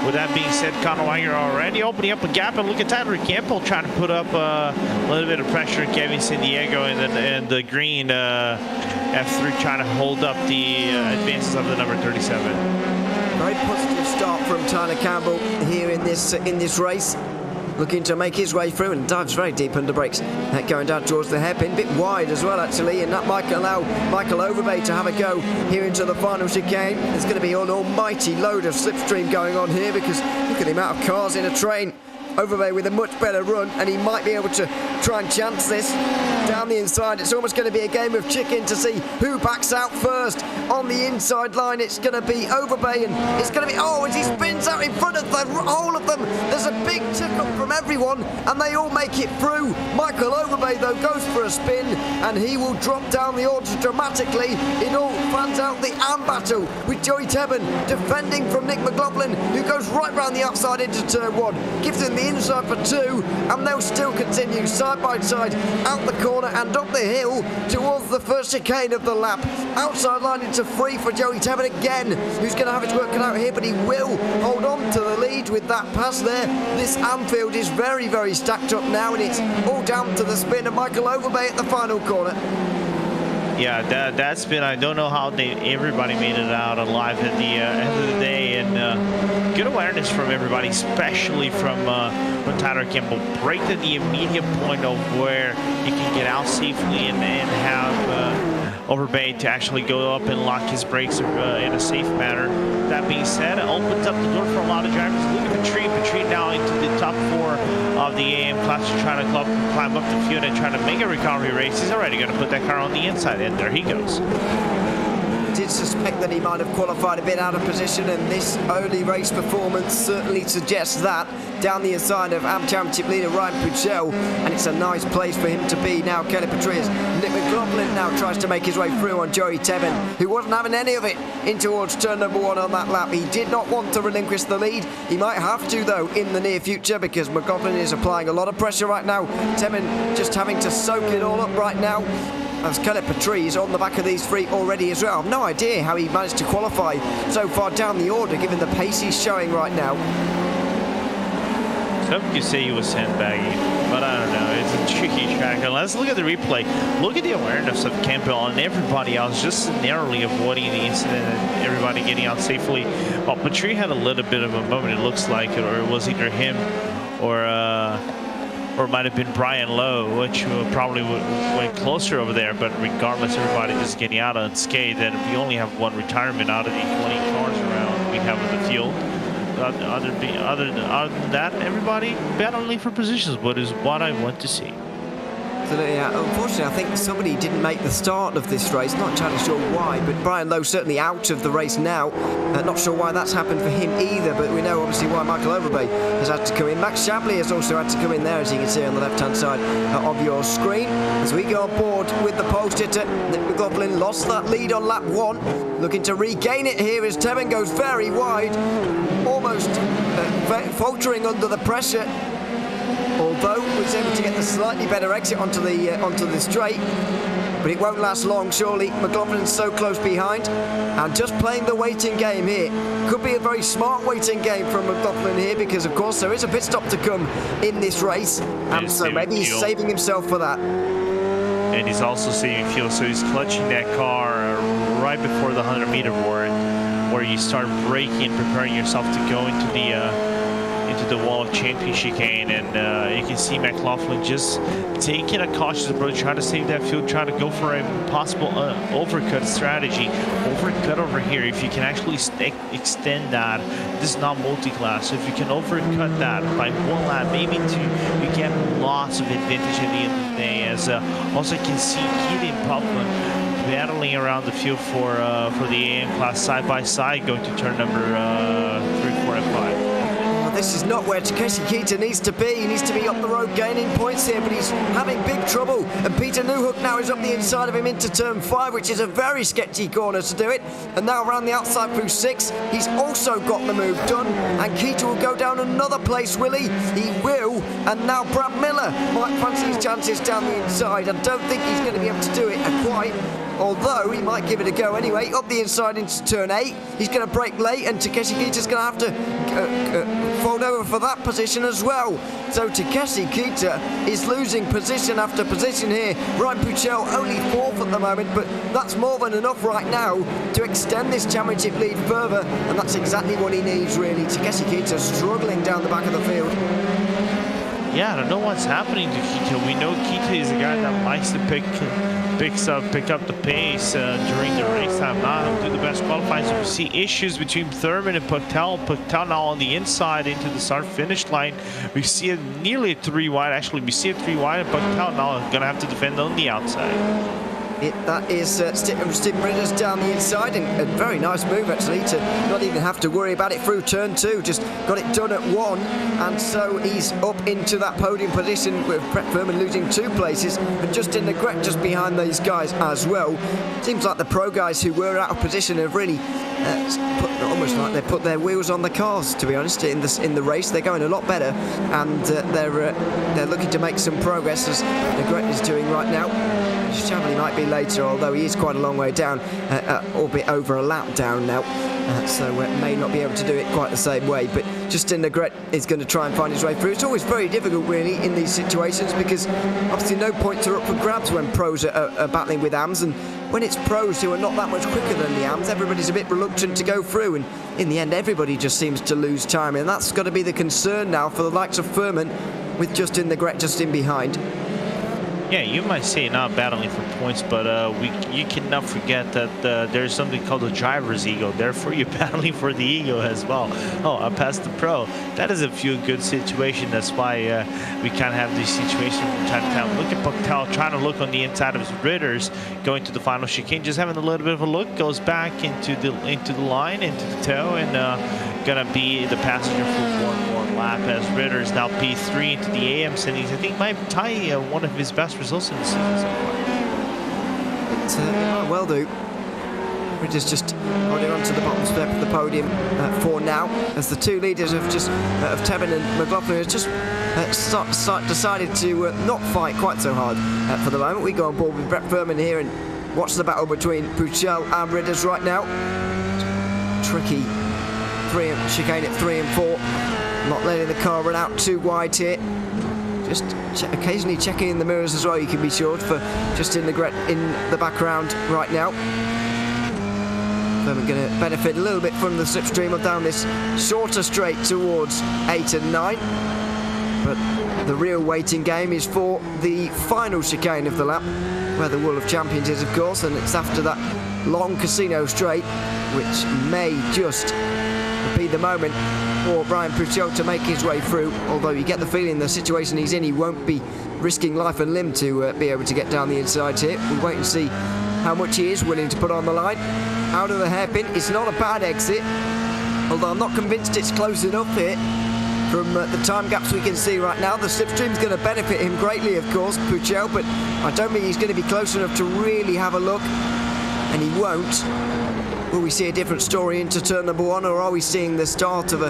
With that being said, Conor Wagner already opening up a gap, and look at Tyler Campbell trying to put up a little bit of pressure on Kevin Sandiego and the green F3, trying to hold up the advances of the number 37. Very positive start from Tyler Campbell here in this race. Looking to make his way through and dives very deep under brakes. Going down towards the hairpin, bit wide as well actually, and that might allow Michael Overbay to have a go here into the final chicane. There's going to be an almighty load of slipstream going on here, because look at the amount of cars in a train. Overbay with a much better run, and he might be able to try and chance this down the inside. It's almost going to be a game of chicken to see who backs out first. On the inside line, it's going to be Overbay, and it's going to be, as he spins out in front of the whole of them. There's a big tick-up from everyone, and they all make it through. Michael Overbay, though, goes for a spin, and he will drop down the orders dramatically. It all fans out the AM battle with Joey Tebbin defending from Nick McLaughlin, who goes right round the outside into turn 1. Gives him the inside for 2, and they'll still continue side by side out the corner and up the hill towards the first chicane of the lap. Outside line into 3 for Joey Tebbin again, who's going to have it working out here, but he will hold on to the lead with that pass there. This Anfield is very, very stacked up now, and it's all down to the spin of Michael Overbay at the final corner. Yeah, that spin, I don't know how everybody made it out alive at the end of the day, and good awareness from everybody, especially from Tyler Campbell. Break to the immediate point of where he can get out safely and have Overbay to actually go up and lock his brakes in a safe manner. That being said, it opens up the door for a lot of drivers. Look at Petrie now into the top 4 of the AM class, trying to climb up the field and try to make a recovery race. He's already going to put that car on the inside, and there he goes. Did suspect that he might have qualified a bit out of position, and this early race performance certainly suggests that. Down the inside of AM Championship leader Ryan Puchel, and it's a nice place for him to be now. Kelly Patrice. Nick McLaughlin now tries to make his way through on Joey Tebbin, who wasn't having any of it in towards turn number 1 on that lap. He did not want to relinquish the lead. He might have to, though, in the near future, because McLaughlin is applying a lot of pressure right now. Tebbin just having to soak it all up right now. as Caleb Petrie is on the back of these three already as well. I've no idea how he managed to qualify so far down the order, given the pace he's showing right now. Some could say he was sandbagging, but I don't know. It's a tricky track. And let's look at the replay. Look at the awareness of Campbell and everybody else just narrowly avoiding the incident and everybody getting out safely. Well, Petrie had a little bit of a moment, it looks like, or it was either him or it might have been Brian Lowe, which probably went closer over there. But regardless, everybody just getting out unscathed. And we only have one retirement out of the 20 cars around we have in the field. Other than that, everybody battling for positions, what is what I want to see. Absolutely. Unfortunately, I think somebody didn't make the start of this race. Not entirely sure why, but Brian Lowe certainly out of the race now. Not sure why that's happened for him either, but we know obviously why Michael Overbay has had to come in. Max Shapley has also had to come in there, as you can see on the left-hand side of your screen. As we go on board with the pole sitter, Nick McLaughlin lost that lead on lap 1. Looking to regain it here as Tebben goes very wide, almost faltering under the pressure. Although was able to get the slightly better exit onto the straight, but it won't last long, surely. McLaughlin's so close behind, and just playing the waiting game here. Could be a very smart waiting game from McLaughlin here, because of course there is a pit stop to come in this race, and so maybe he's saving himself for that. And he's also saving fuel, so he's clutching that car right before the 100-meter board, where you start braking, preparing yourself to go into the wall of champion chicane, and you can see McLaughlin just taking a cautious approach, trying to save that fuel, trying to go for a possible overcut strategy. Overcut over here, if you can actually extend that, this is not multi-class, so if you can overcut that by 1 lap, maybe 2, you get lots of advantage at the end of the day. As also you can see Keaton Puffman battling around the field for the AM class side by side, going to turn number 3, 4, and 5. This is not where Takeshi Kita needs to be. He needs to be up the road gaining points here, but he's having big trouble. And Peter Newhook now is up the inside of him into turn 5, which is a very sketchy corner to do it. And now around the outside through 6, he's also got the move done. And Kita will go down another place, will he? He will. And now Brad Miller might fancy his chances down the inside. I don't think he's going to be able to do it quite. Although he might give it a go anyway. Up the inside into turn 8. He's going to brake late, and Takeshi Kita's going to have to fold over for that position as well. So Takeshi Kita is losing position after position here. Ryan Puchel only 4th at the moment, but that's more than enough right now to extend this championship lead further, and that's exactly what he needs, really. Takeshi Kita struggling down the back of the field. Yeah, I don't know what's happening to Kita. We know Kita is a guy that likes to pick up the pace during the race time. Not do the best qualifying. So we see issues between Thurman and Pactel. Pactel now on the inside into the start-finish line. We see it nearly a 3 wide. Actually, we see it 3 wide, and Pactel now going to have to defend on the outside. That is Steve Bridges down the inside, and a very nice move actually to not even have to worry about it through turn 2. Just got it done at 1, and so he's up into that podium position with Brett Furman losing 2 places, and Justin Negret just behind these guys as well. Seems like the pro guys who were out of position have really almost like they put their wheels on the cars, to be honest. In the race they're going a lot better, and they're looking to make some progress, as Negret is doing right now. Chablis might be later, although he is quite a long way down, albeit over a lap down now, so may not be able to do it quite the same way. But Justin Negret is going to try and find his way through. It's always very difficult, really, in these situations, because obviously no points are up for grabs when pros are battling with AMs, and when it's pros who are not that much quicker than the AMs, everybody's a bit reluctant to go through, and in the end everybody just seems to lose time, and that's got to be the concern now for the likes of Furman, with Justin Negret just in behind. Yeah, you might say not battling for points, but you cannot forget that there's something called the driver's ego. Therefore, you're battling for the ego as well. Oh, I passed the pro. That is a feel-good situation. That's why we can't have these situations from time to time. Look at Pactel trying to look on the inside of his Ritters, going to the final chicane, just having a little bit of a look, goes back into the line, into the toe, and gonna be the passenger for one more lap, as Ritters now P3 into the AM settings. I think might tie one of his best results in the season so far. It might well do. Ridders just holding on to the bottom step of the podium for now, as the two leaders of Tebben and McLaughlin have just decided to not fight quite so hard for the moment. We go on board with Brett Furman here and watch the battle between Puchel and Ridders right now. Tricky chicane at 3 and 4, not letting the car run out too wide here. Just occasionally checking in the mirrors as well, you can be sure, for Justin Legret in the background right now. Furman going to benefit a little bit from the slipstream down this shorter straight towards 8 and 9. But the real waiting game is for the final chicane of the lap, where the Wall of Champions is, of course, and it's after that long casino straight, which may just be the moment for Brian Puchel to make his way through, although you get the feeling the situation he's in, he won't be risking life and limb to be able to get down the inside here. We'll wait and see how much he is willing to put on the line. Out of the hairpin, it's not a bad exit, although I'm not convinced it's close enough here. From the time gaps we can see right now, the slipstream's going to benefit him greatly, of course, Puchel, but I don't think he's going to be close enough to really have a look, and he won't. Will we see a different story into turn number 1, or are we seeing the start of a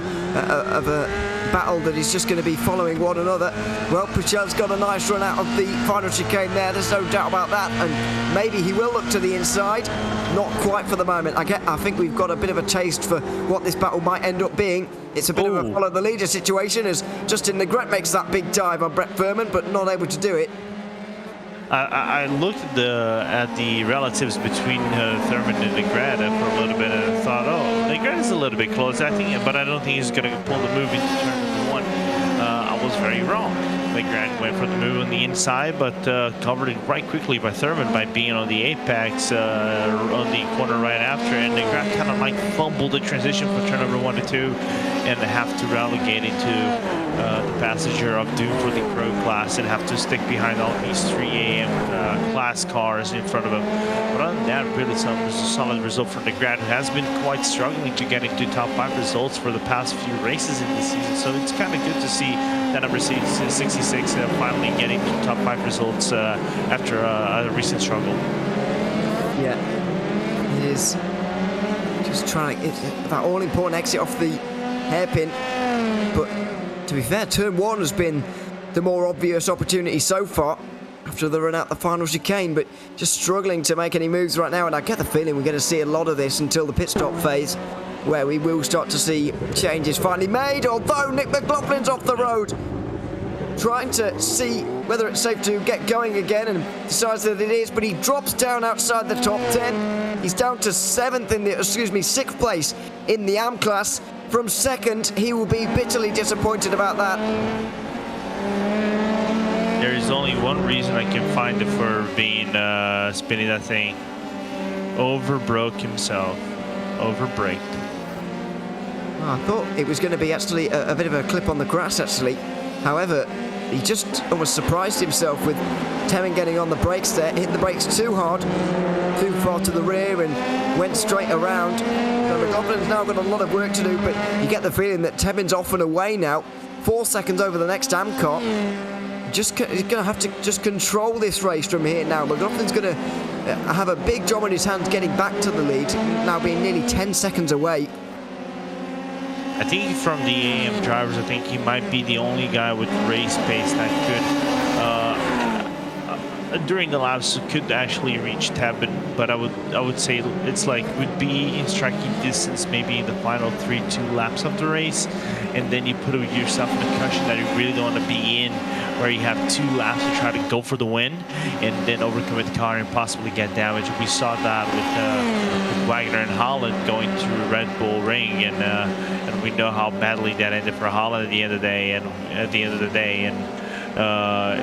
battle that is just going to be following one another? Well, Puchel's got a nice run out of the final chicane there, there's no doubt about that, and maybe he will look to the inside. Not quite for the moment. I think we've got a bit of a taste for what this battle might end up being. It's a bit of a follow the leader situation, as Justin Legret makes that big dive on Brett Furman, but not able to do it. I looked at the relatives between Thurman and Legret for a little bit, and I thought, oh, Legret is a little bit close, I think, but I don't think he's going to pull the move into turn number 1. I was very wrong. Legret went for the move on the inside, but covered it right quickly by Thurman by being on the apex on the corner right after, and Legret kind of like fumbled the transition from turn number 1 to 2, and have to relegate into the passenger of Doom for the Pro class and have to stick behind all these 3 AM class cars in front of him. But other than that, really a solid result for Legret, who has been quite struggling to get into top 5 results for the past few races in the season. So it's kind of good to see that number 66 finally getting to top 5 results after a recent struggle. Yeah, it is just trying that all-important exit off the hairpin, but to be fair, turn 1 has been the more obvious opportunity so far after the run out the final chicane, but just struggling to make any moves right now, and I get the feeling we're going to see a lot of this until the pit stop phase, where we will start to see changes finally made, although Nick McLaughlin's off the road, trying to see whether it's safe to get going again, and decides that it is, but he drops down outside the top 10. He's down to 6th place in the AM class. From 2nd, he will be bitterly disappointed about that. There is only one reason I can find for being spinning that thing. Overbroke himself. Overbraked. Oh, I thought it was going to be actually a bit of a clip on the grass, actually. However, he just almost surprised himself with Tebben getting on the brakes there, hit the brakes too hard, too far to the rear, and went straight around. So McLaughlin's now got a lot of work to do, but you get the feeling that Tebben's off and away now, 4 seconds over the next AM car. He's going to have to just control this race from here now. McLaughlin's going to have a big job on his hands getting back to the lead, now being nearly 10 seconds away. I think from the AM drivers, I think he might be the only guy with race pace that could, during the laps, could actually reach Tebben. But I would say it's like would be in striking distance, maybe in the final 3-2 laps of the race, and then you put yourself in a cushion that you really don't want to be in, where you have 2 laps to try to go for the win, and then overcommit the car and possibly get damage. We saw that with Wagner and Holland going through Red Bull Ring, and we know how badly that ended for Holland at the end of the day.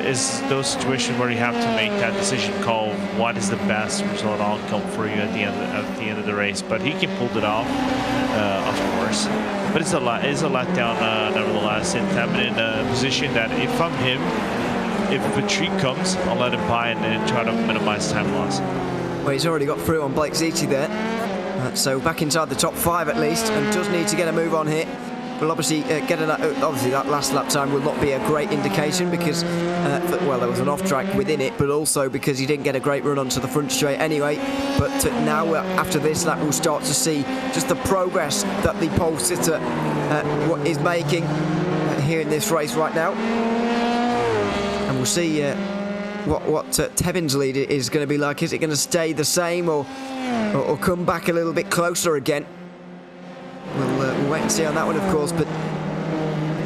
Is those situations where you have to make that decision call, what is the best result outcome for you at the end of the race. But he can pull it off, of course. But it's a letdown nevertheless. And Tebben in a position that if I'm him, if a tree comes, I'll let him by and try to minimize time loss. Well, he's already got through on Blake Ziti there. So back inside the top 5 at least, and does need to get a move on here. will obviously obviously that last lap time will not be a great indication because, well, there was an off-track within it, but also because he didn't get a great run onto the front straight anyway. But now, after this lap, we'll start to see just the progress that the pole sitter is making here in this race right now. And we'll see what Tevin's lead is going to be like. Is it going to stay the same or come back a little bit closer again? We'll wait and see on that one, of course. But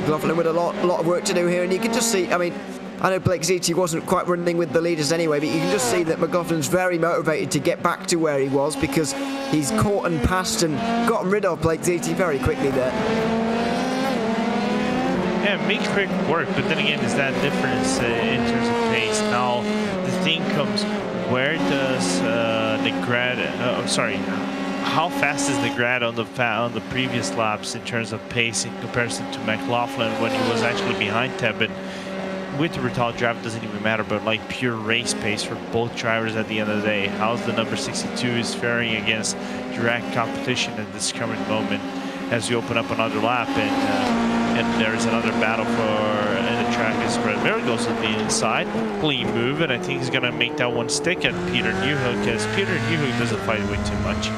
McLaughlin with a lot of work to do here, and you can just see. I mean, I know Blake Ziti wasn't quite running with the leaders anyway, but you can just see that McLaughlin's very motivated to get back to where he was because he's caught and passed and gotten rid of Blake Ziti very quickly there. Yeah, it makes quick work, but then again, is that difference in terms of pace? Now, the thing comes, where does how fast is Negrad on the previous laps in terms of pace in comparison to McLaughlin when he was actually behind Tebin? With the retarded drive, it doesn't even matter, but like pure race pace for both drivers at the end of the day. How's the number 62 is faring against direct competition at this current moment as you open up another lap and there's another battle for the track is spread. There goes to the inside, clean move, and I think he's gonna make that one stick at Peter Newhook, because Peter Newhook doesn't fight way too much.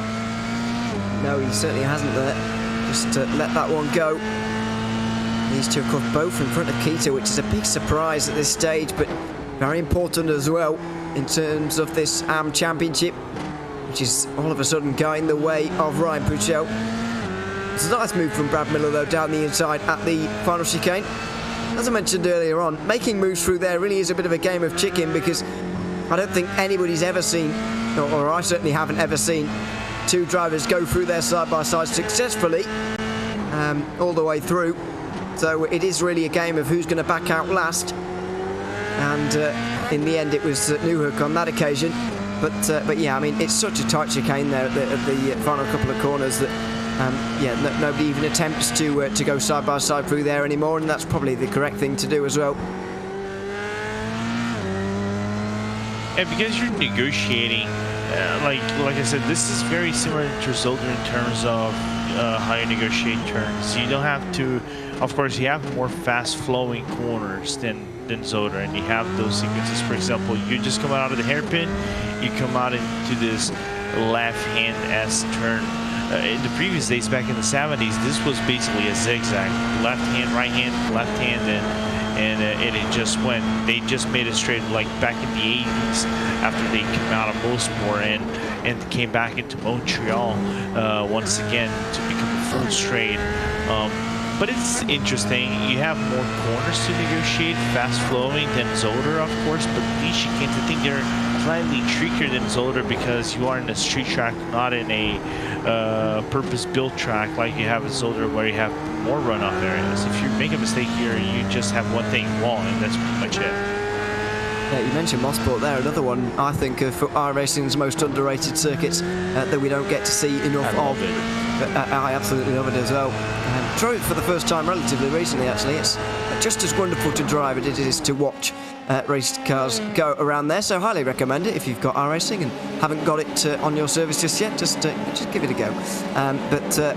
No, he certainly hasn't there. Just let that one go. These two, of course, both in front of Keita, which is a big surprise at this stage, but very important as well in terms of this AM Championship, which is all of a sudden going the way of Ryan Pucel. It's a nice move from Brad Miller, though, down the inside at the final chicane. As I mentioned earlier on, making moves through there really is a bit of a game of chicken because I don't think anybody's ever seen, or I certainly haven't ever seen, two drivers go through there side-by-side successfully all the way through. So it is really a game of who's going to back out last. And in the end, it was Newhook on that occasion. But yeah, I mean, it's such a tight chicane there at the final couple of corners that nobody even attempts to go side by side through there anymore, and that's probably the correct thing to do as well. And because you're negotiating, like I said, this is very similar to Zolder in terms of how you negotiate turns. You don't have to, of course, you have more fast-flowing corners than Zolder, and you have those sequences. For example, you just come out of the hairpin, you come out into this left-hand S turn. In the previous days, back in the 70s, this was basically a zigzag, left hand, right hand, left hand, and it just went. They just made it straight, like back in the 80s, after they came out of Mosport and came back into Montreal once again to become a full straight. But it's interesting. You have more corners to negotiate, fast-flowing than Zolder, of course, but these chicanes, I think they're slightly trickier than Zolder because you are in a street track, not in a purpose-built track like you have in Zolder, where you have more runoff areas. If you make a mistake here, you just have one thing wrong, and that's pretty much it. Yeah, you mentioned Mosport there, another one I think of iRacing's most underrated circuits that we don't get to see enough of. But I absolutely love it as well. Drove it for the first time relatively recently, actually. It's just as wonderful to drive as it is to watch race cars go around there, so highly recommend it if you've got iRacing and haven't got it on your service just yet. Just give it a go.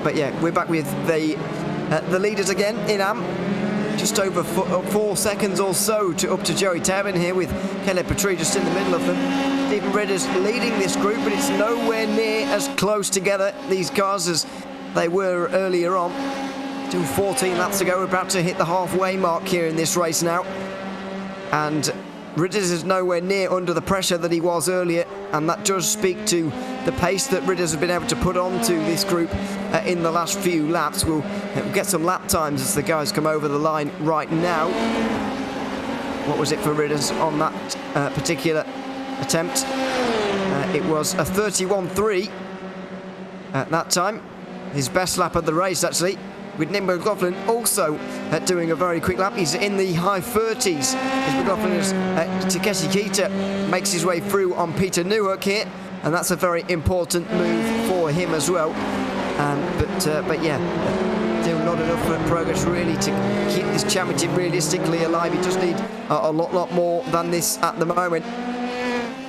But yeah, we're back with the leaders again in AM. Just over 4 seconds or so up to Joey Tavin here, with Caleb Petrie just in the middle of them. Stephen Ridders leading this group, but it's nowhere near as close together, these cars, as they were earlier on. Still 14 laps to go. We're about to hit the halfway mark here in this race now. And Ridders is nowhere near under the pressure that he was earlier, and that does speak to the pace that Ridders has been able to put onto this group in the last few laps. We'll get some lap times as the guys come over the line right now. What was it for Ridders on that particular attempt? It was a 31.3 at that time. His best lap of the race, actually, with Nick McLaughlin also doing a very quick lap. He's in the high 30s. As McLaughlin Takeshi Keita makes his way through on Peter Newhook here, and that's a very important move for him as well. But yeah, still not enough progress really to keep this championship realistically alive. You just need a lot more than this at the moment.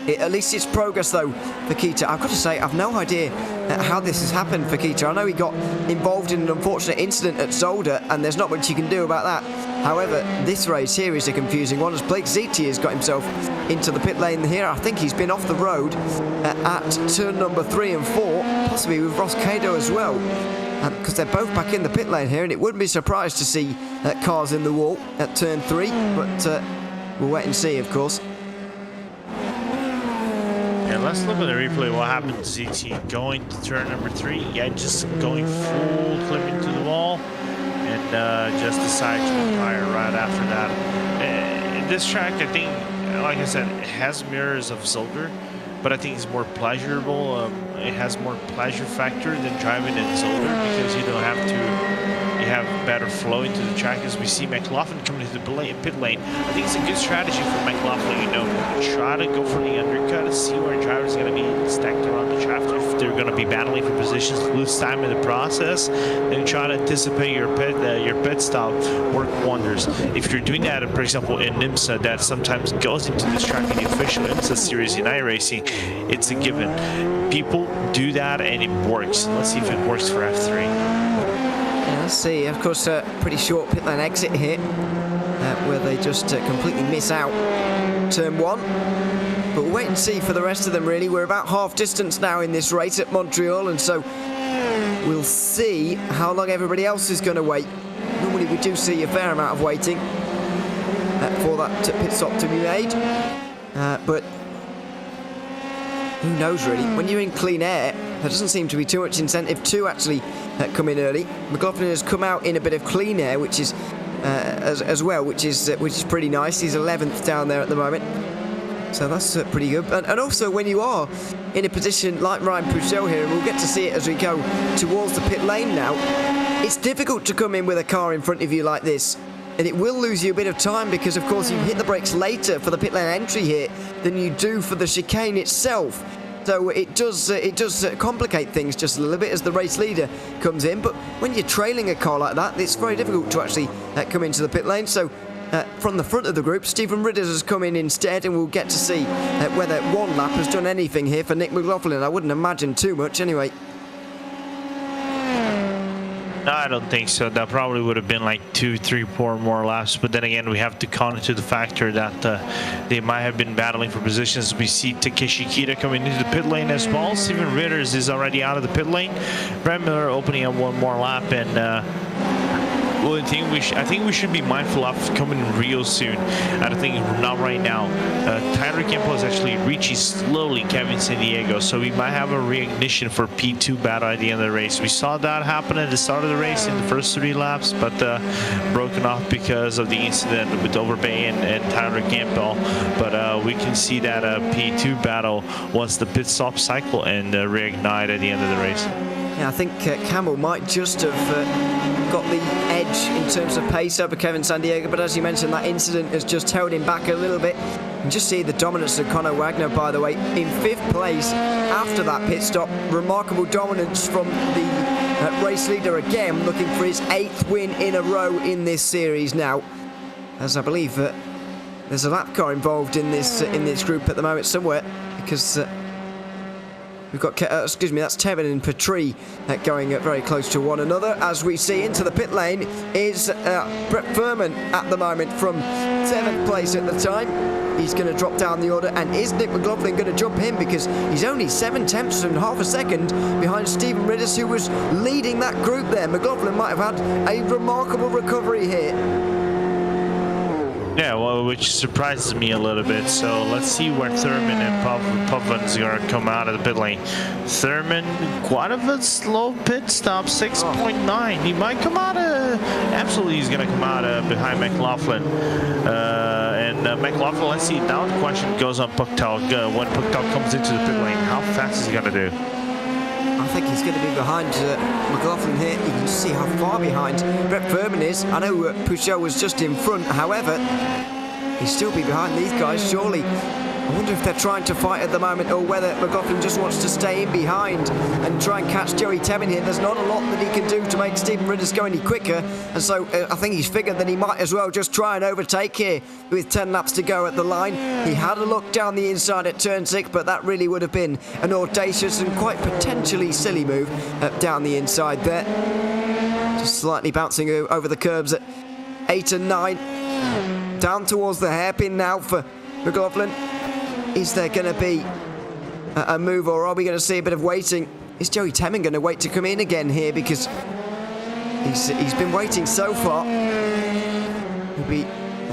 At least it's progress, though, for Keita. I've got to say, I've no idea how this has happened for Keita. I know he got involved in an unfortunate incident at Zolder, and there's not much you can do about that. However, this race here is a confusing one, as Blake Ziti has got himself into the pit lane here. I think he's been off the road at turn number 3 and 4, possibly with Ross Cado as well, because they're both back in the pit lane here, and it wouldn't be surprised to see cars in the wall at turn 3, but we'll wait and see, of course. And let's look at the replay. What happened to ZT going to turn number 3? Yeah, just going full clip into the wall, and just decided to retire right after that. This track, I think, like I said, it has mirrors of Zolder, but I think it's more pleasurable. It has more pleasure factor than driving in Zolder, because you don't have to. You have better flow into the track, as we see McLaughlin coming into the pit lane. I think it's a good strategy for McLaughlin, you know, try to go for the undercut and see where drivers are going to be stacked around the track. If they're going to be battling for positions, lose time in the process, then try to anticipate your pit stop, work wonders. If you're doing that, for example, in IMSA, that sometimes goes into this track in the official IMSA series in iRacing, it's a given. People do that and it works. Let's see if it works for F3. Let's see, of course, a pretty short pit lane exit here, where they just completely miss out turn 1. But we'll wait and see for the rest of them, really. We're about half distance now in this race at Montreal, and so we'll see how long everybody else is going to wait. Normally we do see a fair amount of waiting for that pit stop to be made, but who knows, really. When you're in clean air, there doesn't seem to be too much incentive to actually come in early. McLaughlin has come out in a bit of clean air, which is as well, which is pretty nice. He's 11th down there at the moment, so that's pretty good. And also, when you are in a position like Ryan Pouchel here, and we'll get to see it as we go towards the pit lane now, it's difficult to come in with a car in front of you like this. And it will lose you a bit of time, because of course you hit the brakes later for the pit lane entry here than you do for the chicane itself. So it does complicate things just a little bit as the race leader comes in. But when you're trailing a car like that, it's very difficult to actually come into the pit lane. So from the front of the group, Stephen Ridders has come in instead, and we'll get to see whether one lap has done anything here for Nick McLaughlin. I wouldn't imagine too much anyway. No, I don't think so. That probably would have been like 2, 3, 4 more laps. But then again, we have to count to the factor that they might have been battling for positions. We see Takeshi Kita coming into the pit lane as well. Steven Ritters is already out of the pit lane. Brad Miller opening up one more lap, and well, I think we should be mindful of coming in Rio soon. I don't think not right now. Tyler Campbell is actually reaching slowly Kevin San Diego, so we might have a reignition for P2 battle at the end of the race. We saw that happen at the start of the race in the first 3 laps, but broken off because of the incident with Overbay and Tyler Campbell. But we can see that P2 battle once the pit stop cycle and reignite at the end of the race. Yeah, I think Campbell might just have got the edge in terms of pace over Kevin San Diego, but as you mentioned, that incident has just held him back a little bit. And just see the dominance of Conor Wagner, by the way, in 5th place after that pit stop. Remarkable dominance from the race leader again, looking for his 8th win in a row in this series now, as I believe there's a lap car involved in this group at the moment somewhere, because we've got, that's Tevin and Petrie going very close to one another. As we see into the pit lane is Brett Furman at the moment from 7th place at the time. He's going to drop down the order, and is Nick McLaughlin going to jump him, because he's only 7/10 and half a second behind Stephen Ridders, who was leading that group there. McLaughlin might have had a remarkable recovery here. Yeah, well, which surprises me a little bit. So let's see where Thurman and Puffin's are going to come out of the pit lane. Thurman, quite of a slow pit stop, 6.9. He might come out absolutely he's going to come out behind McLaughlin. McLaughlin, let's see, now the question goes on Pucktail. When Pucktail comes into the pit lane, how fast is he going to do? I think he's going to be behind McLaughlin here. You can see how far behind Brett Furman is. I know Pouchel was just in front, however, he'll still be behind these guys, surely. I wonder if they're trying to fight at the moment or whether McLaughlin just wants to stay in behind and try and catch Joey Temin here. There's not a lot that he can do to make Stephen Ridders go any quicker, and so I think he's figured that he might as well just try and overtake here with 10 laps to go at the line. He had a look down the inside at turn 6, but that really would have been an audacious and quite potentially silly move down the inside there. Just slightly bouncing over the curbs at 8 and 9. Down towards the hairpin now for McLaughlin. Is there going to be a move, or are we going to see a bit of waiting? Is Joey Temin going to wait to come in again here? Because he's been waiting so far. I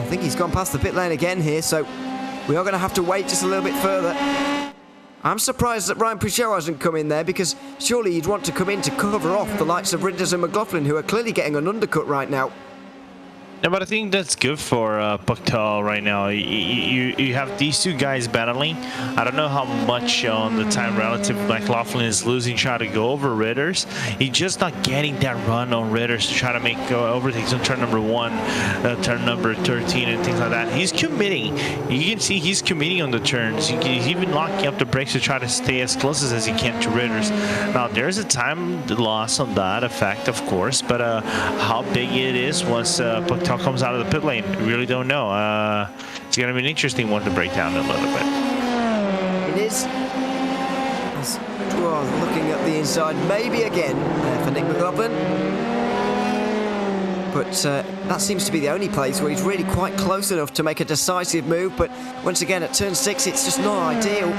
think he's gone past the pit lane again here, so we are going to have to wait just a little bit further. I'm surprised that Ryan Puchel hasn't come in there, because surely you'd want to come in to cover off the likes of Ridders and McLaughlin, who are clearly getting an undercut right now. Yeah, but I think that's good for Puchel right now. You have these two guys battling. I don't know how much on the time relative McLaughlin is losing trying to go over Ridders. He's just not getting that run on Ridders to try to make overtakes on turn number 1, turn number 13, and things like that. He's committing. You can see he's committing on the turns. He's even locking up the brakes to try to stay as close as he can to Ridders. Now, there's a time loss on that effect, of course, but how big it is once Puchel comes out of the pit lane, we really don't know. It's going to be an interesting one to break down a little bit. It is. Looking at the inside, maybe again for Nick McLaughlin. But that seems to be the only place where he's really quite close enough to make a decisive move. But once again, at turn 6, it's just not ideal.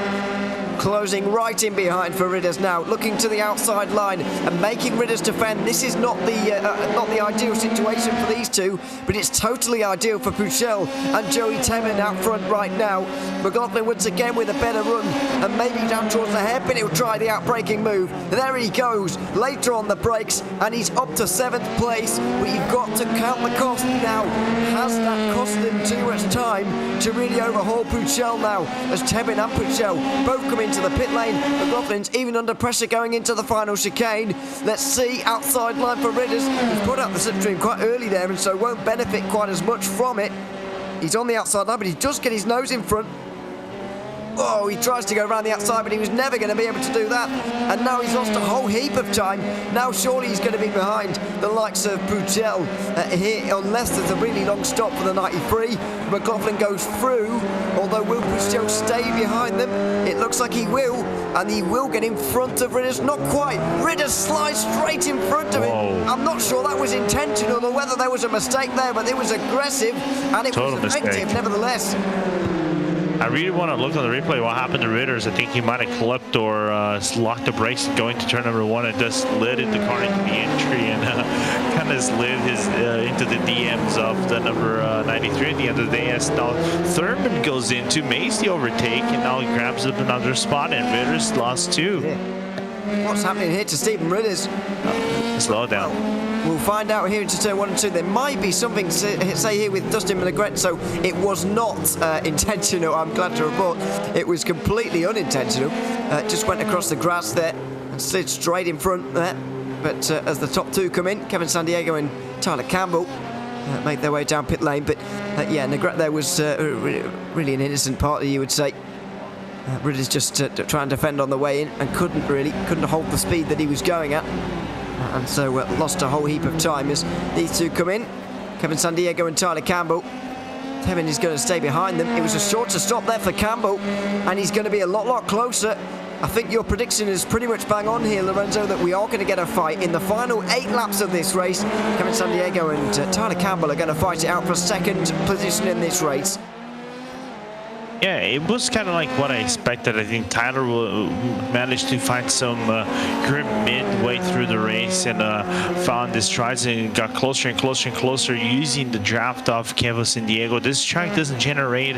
Closing right in behind for Ridders now, looking to the outside line and making Ridders defend. This is not the ideal situation for these two, but it's totally ideal for Puchel and Joey Temin out front right now. McLaughlin once again with a better run, and maybe down towards the hairpin he'll try the outbraking move. There he goes, later on the brakes, and he's up to 7th place. But you've got to count the cost now. Has that cost him too much time to really overhaul Puchel now, as Temin and Puchel both come into the pit lane? McLaughlin's even under pressure going into the final chicane. Let's see, outside line for Ridders. He's put out the slipstream quite early there, and so won't benefit quite as much from it. He's on the outside line, but he does get his nose in front. Oh, he tries to go around the outside, but he was never going to be able to do that. And now he's lost a whole heap of time. Now surely he's going to be behind the likes of Puchel here, unless there's a really long stop for the 93. McLaughlin goes through, although will Puchel stay behind them? It looks like he will, and he will get in front of Ridders. Not quite. Ridders slides straight in front of him. I'm not sure that was intentional or whether there was a mistake there, but it was aggressive, and it was effective nevertheless. I really want to look on the replay what happened to Ridders. I think he might have clipped or locked the brakes going to turn number 1 and just slid the car into the entry and kind of slid his into the DMs of the number 93 at the end of the day. As now Thurman goes into, makes the overtake, and now he grabs up another spot, and Ridders lost 2. Yeah. What's happening here to Stephen Ridders? Slow down. We'll find out here into turn 1 and 2. There might be something to say here with Dustin Legret, so it was not intentional. I'm glad to report it was completely unintentional. Just went across the grass there and slid straight in front there. But as the top 2 come in, Kevin Sandiego and Tyler Campbell make their way down pit lane. But yeah, Legret there was really an innocent party, you would say. Ridders just trying to defend on the way in and couldn't hold the speed that he was going at. And so lost a whole heap of time as these two come in. Kevin Sandiego and Tyler Campbell. Temin is going to stay behind them. It was a shorter stop there for Campbell, and he's going to be a lot closer. I think your prediction is pretty much bang on here, Lorenzo, that we are going to get a fight in the final 8 laps of this race. Kevin Sandiego and Tyler Campbell are going to fight it out for 2nd position in this race. Yeah, it was kind of like what I expected. I think Tyler will manage to find some grip midway through the race and found his strides and got closer and closer and closer using the draft of Kevin Sandiego. This track doesn't generate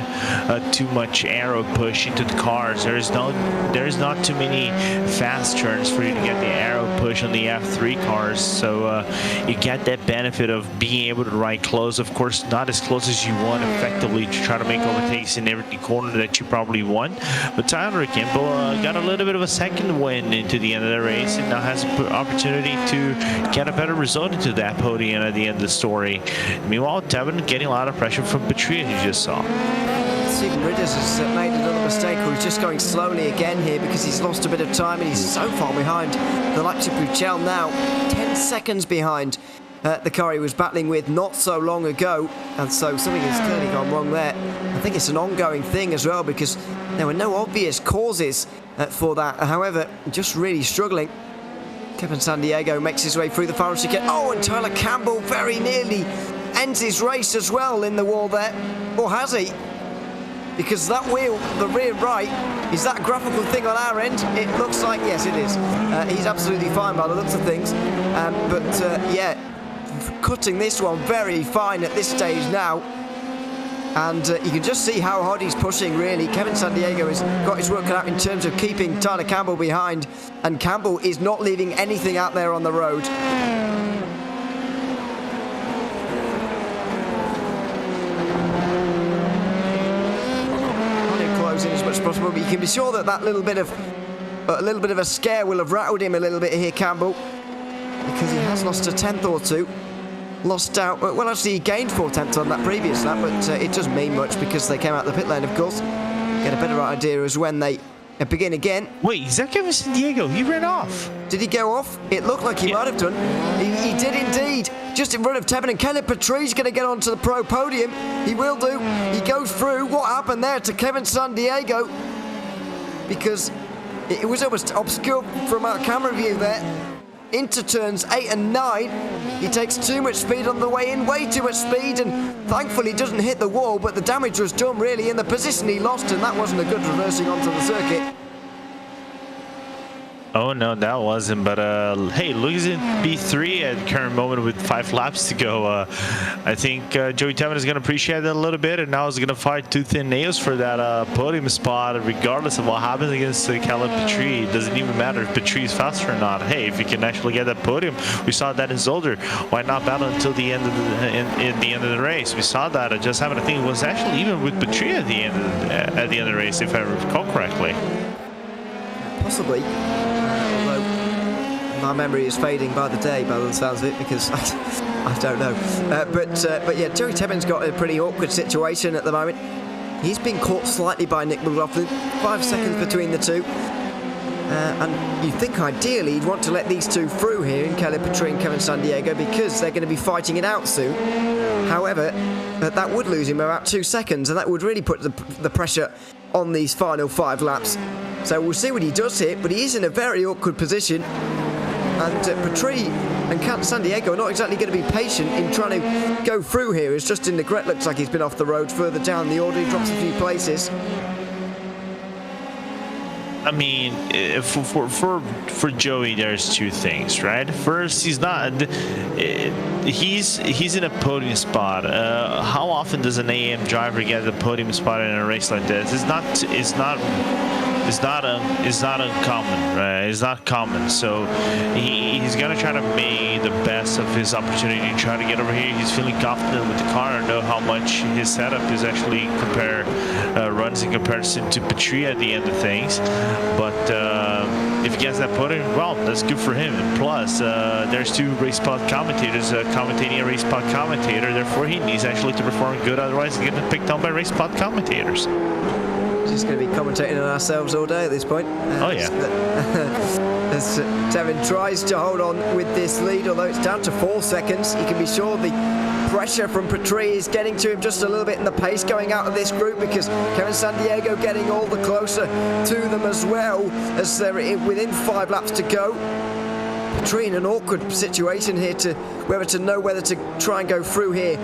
too much aero push into the cars. There is not too many fast turns for you to get the aero push on the F3 cars. So you get that benefit of being able to ride close. Of course, not as close as you want effectively to try to make overtakes in every corner corner that you probably won. But Tyler Campbell got a little bit of a second win into the end of the race, and now has an opportunity to get a better result into that podium at the end of the story. Meanwhile, Tevin getting a lot of pressure from Petrie, as you just saw. Stephen Ridders has made another mistake, or he's just going slowly again here because he's lost a bit of time and he's so far behind the Leipzig Puchel now, 10 seconds behind the car he was battling with not so long ago, and so something has clearly gone wrong there. I think it's an ongoing thing as well because there were no obvious causes for that. However, just really struggling. Kevin Sandiego makes his way through the final chicane. Oh, and Tyler Campbell very nearly ends his race as well in the wall there. Or has he? Because that wheel, the rear right, is that graphical thing on our end? It looks like, yes, it is. He's absolutely fine by the looks of things. Yeah, cutting this one very fine at this stage now. And you can just see how hard he's pushing, really. Kevin Sandiego has got his work cut out in terms of keeping Tyler Campbell behind. And Campbell is not leaving anything out there on the road. In as much as possible, but you can be sure that a little bit of a scare will have rattled him a little bit here, Campbell, because he has lost a tenth or two. Lost out. Well, actually, he gained 4 tenths on that previous lap, but it doesn't mean much because they came out the pit lane, of course. Get a better idea as when they begin again. Wait, is that Kevin Sandiego? He ran off. Did he go off? It looked like he might have done. He did indeed. Just in front of Tevin, and Caleb Petrie's going to get onto the pro podium. He will do. He goes through. What happened there to Kevin Sandiego? Because it was almost obscure from our camera view there. Into turns 8 and 9. He takes too much speed on the way in, way too much speed, and thankfully doesn't hit the wall, but the damage was done really in the position he lost, and that wasn't a good reversing onto the circuit. Oh no, that wasn't. But hey, losing P3 at current moment with 5 laps to go. I think Joey Tevin is going to appreciate that a little bit, and now he's going to fight tooth and nails for that podium spot, regardless of what happens against Caleb Petrie. It doesn't even matter if Petrie is faster or not. Hey, if you can actually get that podium, we saw that in Zolder. Why not battle until the end of the race? We saw that. I just happened to think it was actually even with Petrie at the end of the race, if I recall correctly. Possibly. My memory is fading by the day, by the sounds of it, because I don't know. But yeah, Joey Tevin's got a pretty awkward situation at the moment. He's been caught slightly by Nick McLaughlin, 5 seconds between the two. And you think ideally you'd want to let these two through here in Caleb Petrie and Kevin Sandiego because they're going to be fighting it out soon. However, that would lose him about 2 seconds, and that would really put the pressure on these final 5 laps. So we'll see what he does here, but he is in a very awkward position. And Petrie and Sandiego are not exactly going to be patient in trying to go through here, as Justin Negrete looks like he's been off the road further down the order. He drops a few places. I mean, for Joey, there's 2 things, right? First, he's in a podium spot. How often does an AM driver get a podium spot in a race like this? It's not uncommon, right? It's not common. So he's gonna try to make the best of his opportunity and try to get over here. He's feeling confident with the car and know how much his setup is actually runs in comparison to Petrie at the end of things. But if he gets that podium, well, that's good for him. And plus, there's 2 RaceSpot commentators commentating a RaceSpot commentator. Therefore, he needs actually to perform good. Otherwise, he's getting picked on by RaceSpot commentators. Just going to be commentating on ourselves all day at this point. Oh yeah. As Tevin tries to hold on with this lead, although it's down to 4 seconds, you can be sure the pressure from Petrie is getting to him just a little bit in the pace going out of this group, because Kevin Sandiego getting all the closer to them as well, as they're within 5 laps to go. Petrie in an awkward situation here to whether to know whether to try and go through here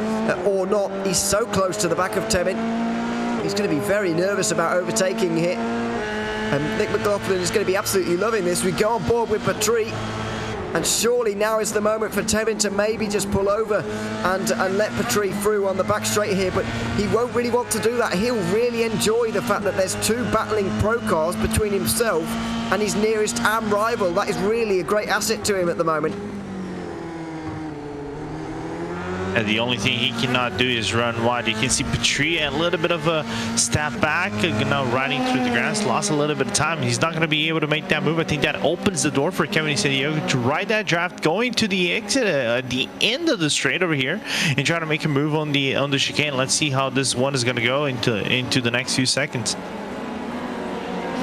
or not. He's so close to the back of Tevin. He's going to be very nervous about overtaking here. And Nick McLaughlin is going to be absolutely loving this. We go on board with Petrie. And surely now is the moment for Tevin to maybe just pull over and let Petrie through on the back straight here. But he won't really want to do that. He'll really enjoy the fact that there's 2 battling pro cars between himself and his nearest AM rival. That is really a great asset to him at the moment. And the only thing he cannot do is run wide. You can see Petrie a little bit of a step back, riding through the grass, lost a little bit of time. He's not going to be able to make that move. I think that opens the door for Kevin Santiago to ride that draft, going to the exit at the end of the straight over here, and trying to make a move on the chicane. Let's see how this one is going to go into the next few seconds.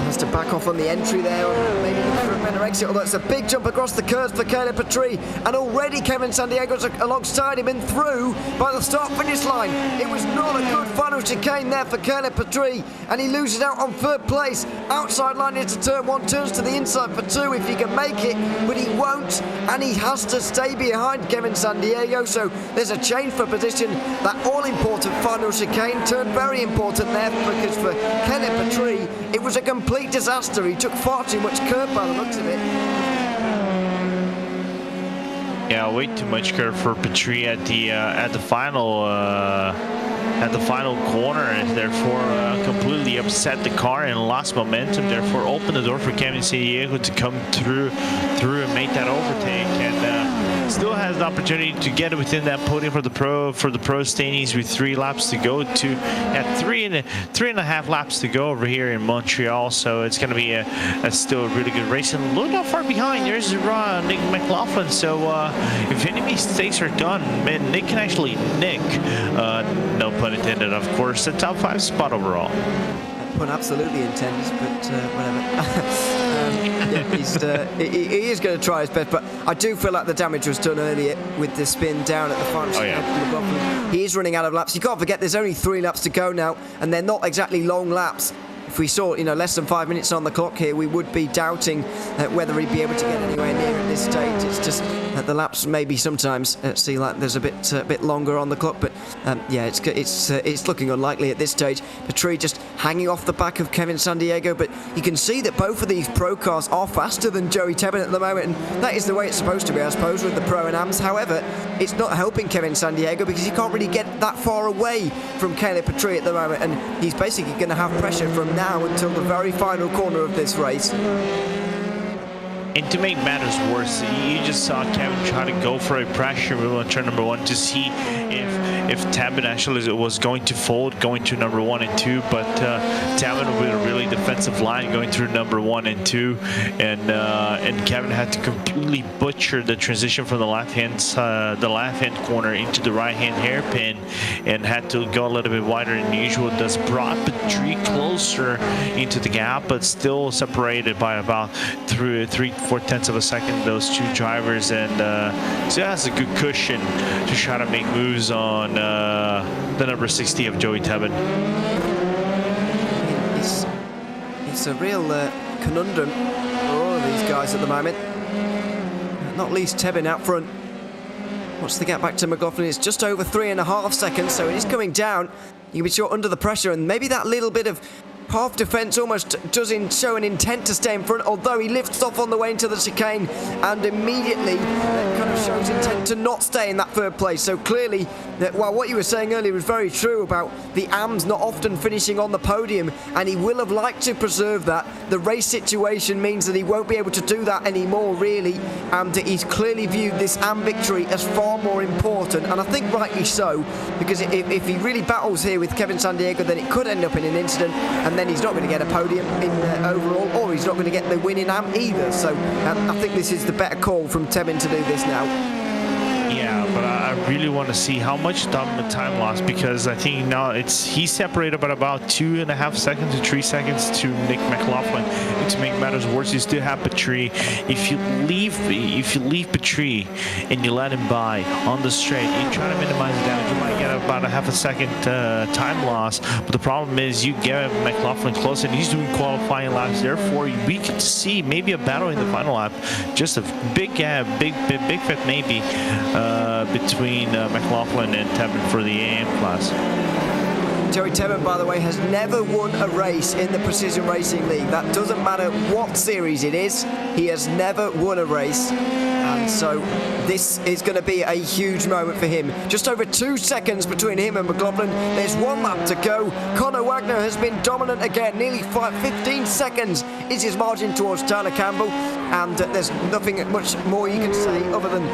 Has to back off on the entry there, or maybe look for a better exit, although it's a big jump across the curves for Caleb Petrie, and already Kevin Sandiego's alongside him and through by the start-finish line. It was not a good final chicane there for Caleb Petrie, and he loses out on third place. Outside line into turn one, turns to the inside for two if he can make it, but he won't, and he has to stay behind Kevin Sandiego, so there's a change for position. That all-important final chicane turned very important there, because for Caleb Petrie, it was a complete disaster. He took far too much curb by the looks of it. Yeah, way too much curve for Petrie at the final corner, and therefore completely upset the car and lost momentum. Therefore, opened the door for Kevin Santiago to come through and make that overtake, and still has the opportunity to get within that podium for the pro standings with 3 laps to go. At 3.5 laps to go over here in Montreal. So it's going to be a still a really good race, and look how far behind. There's Nick McLaughlin. So if any mistakes are done, man, Nick can actually nick, no pun intended, of course, the top 5 spot overall. Pun absolutely intended, but whatever. Yeah, he is going to try his best, but I do feel like the damage was done earlier with the spin down at the final. Oh, yeah. He is running out of laps. You can't forget there's only 3 laps to go now, and they're not exactly long laps. If we saw, less than 5 minutes on the clock here, we would be doubting whether he'd be able to get anywhere near at this stage. It's just that the laps maybe sometimes seem like there's a bit longer on the clock, but yeah, it's looking unlikely at this stage. Petrie just hanging off the back of Kevin Sandiego, but you can see that both of these pro cars are faster than Joey Tebben at the moment, and that is the way it's supposed to be, I suppose, with the pro and ams. However, it's not helping Kevin Sandiego because he can't really get that far away from Caleb Petrie at the moment, and he's basically going to have pressure from now until the very final corner of this race. And to make matters worse, you just saw Kevin try to go for a pressure move on turn number 1 to see if Tebben actually was going to fold, going to number 1 and 2, but Tebben with a really defensive line going through number 1 and 2, and Kevin had to completely butcher the transition from the left hand corner into the right hand hairpin, and had to go a little bit wider than usual. Thus brought Petrie closer into the gap, but still separated by about 3/4 tenths of a second, those 2 drivers, and so that's a good cushion to try to make moves on the number 60 of Joey Tebben. It's a real conundrum for all of these guys at the moment, not least Tebben out front. What's the gap back to McLaughlin? It's just over 3.5 seconds, so it is coming down. You can be sure under the pressure, and maybe that little bit of half defence almost doesn't show an intent to stay in front, although he lifts off on the way into the chicane and immediately kind of shows intent to not stay in that 3rd place. So clearly, well, what you were saying earlier was very true about the AMs not often finishing on the podium, and he will have liked to preserve that. The race situation means that he won't be able to do that anymore, really, and he's clearly viewed this AM victory as far more important, and I think rightly so, because if he really battles here with Kevin Sandiego, then it could end up in an incident, and then he's not going to get a podium in overall, or he's not going to get the win in AM either. So I think this is the better call from Tebben to do this now. Yeah, but I really want to see how much time lost, because I think now he's separated by about 2.5 seconds to 3 seconds to Nick McLaughlin. And to make matters worse, you still have Petrie. If you leave Petrie and you let him by on the straight, you try to minimize the damage, you might get about a half a second time loss. But the problem is you get McLaughlin close, and he's doing qualifying laps. Therefore, we could see maybe a battle in the final lap. Just a big fit maybe between McLaughlin and Tebben for the AM class. Joey Tebben, by the way, has never won a race in the Precision Racing League. That doesn't matter what series it is. He has never won a race. And so this is going to be a huge moment for him. Just over 2 seconds between him and McLaughlin. There's 1 lap to go. Conor Wagner has been dominant again. Nearly 15 seconds is his margin towards Tyler Campbell, and there's nothing much more you can say other than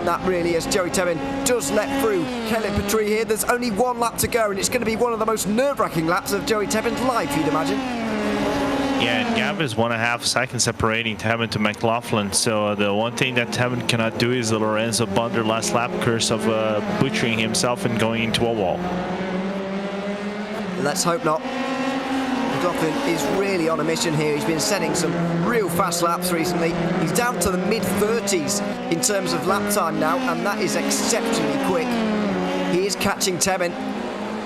that really, as Joey Tebin does let through Caleb Petrie here. There's only one lap to go, and it's going to be one of the most nerve-wracking laps of Joey Tebin's life, you'd imagine. Yeah, and gap is 1.5 seconds separating Tebin to McLaughlin. So the one thing that Tebin cannot do is the Lorenzo Bonder last lap curse of butchering himself and going into a wall. Let's hope not. McLaughlin is really on a mission here. He's been setting some real fast laps recently. He's down to the mid-30s in terms of lap time now, and that is exceptionally quick. He is catching Tebin.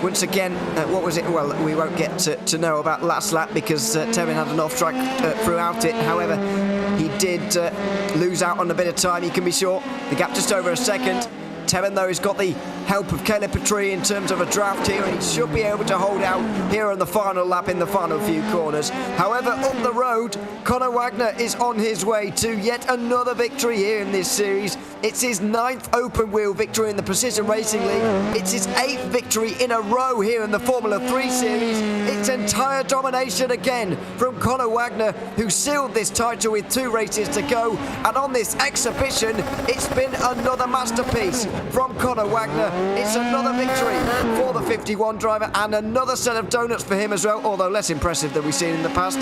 Once again, what was it? Well, we won't get to know about last lap because Tebin had an off-track throughout it. However, he did lose out on a bit of time, you can be sure. The gap just over a second. Tebin, though, has got the help of Caleb Petrie in terms of a draft here, and he should be able to hold out here on the final lap in the final few corners. However, up the road, Conor Wagner is on his way to yet another victory here in this series. It's his 9th open wheel victory in the Precision Racing League. It's his 8th victory in a row here in the Formula 3 series. It's entire domination again from Conor Wagner, who sealed this title with 2 races to go. And on this exhibition, it's been another masterpiece from Conor Wagner. It's another victory for the 51 driver and another set of donuts for him as well, although less impressive than we've seen in the past.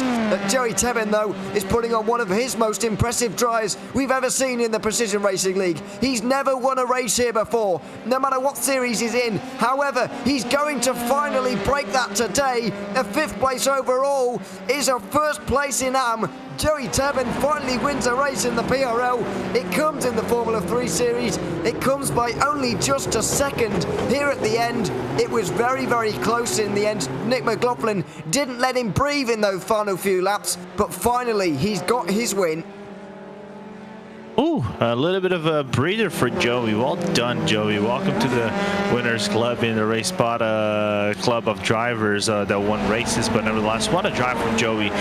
Joey Tebin, though, is putting on one of his most impressive drives we've ever seen in the Precision Racing League. He's never won a race here before, no matter what series he's in. However, he's going to finally break that today. A 5th place overall is a 1st place in AM. Joey Tebin finally wins a race in the PRL. It comes in the Formula 3 series. It comes by only just a second here at the end. It was very, very close in the end. Nick McLaughlin didn't let him breathe in those final few laps, but finally he's got his win. Ooh, a little bit of a breather for Joey. Well done, Joey. Welcome to the Winners Club in the RaceSpot club of drivers that won races, but nevertheless, what a drive from Joey.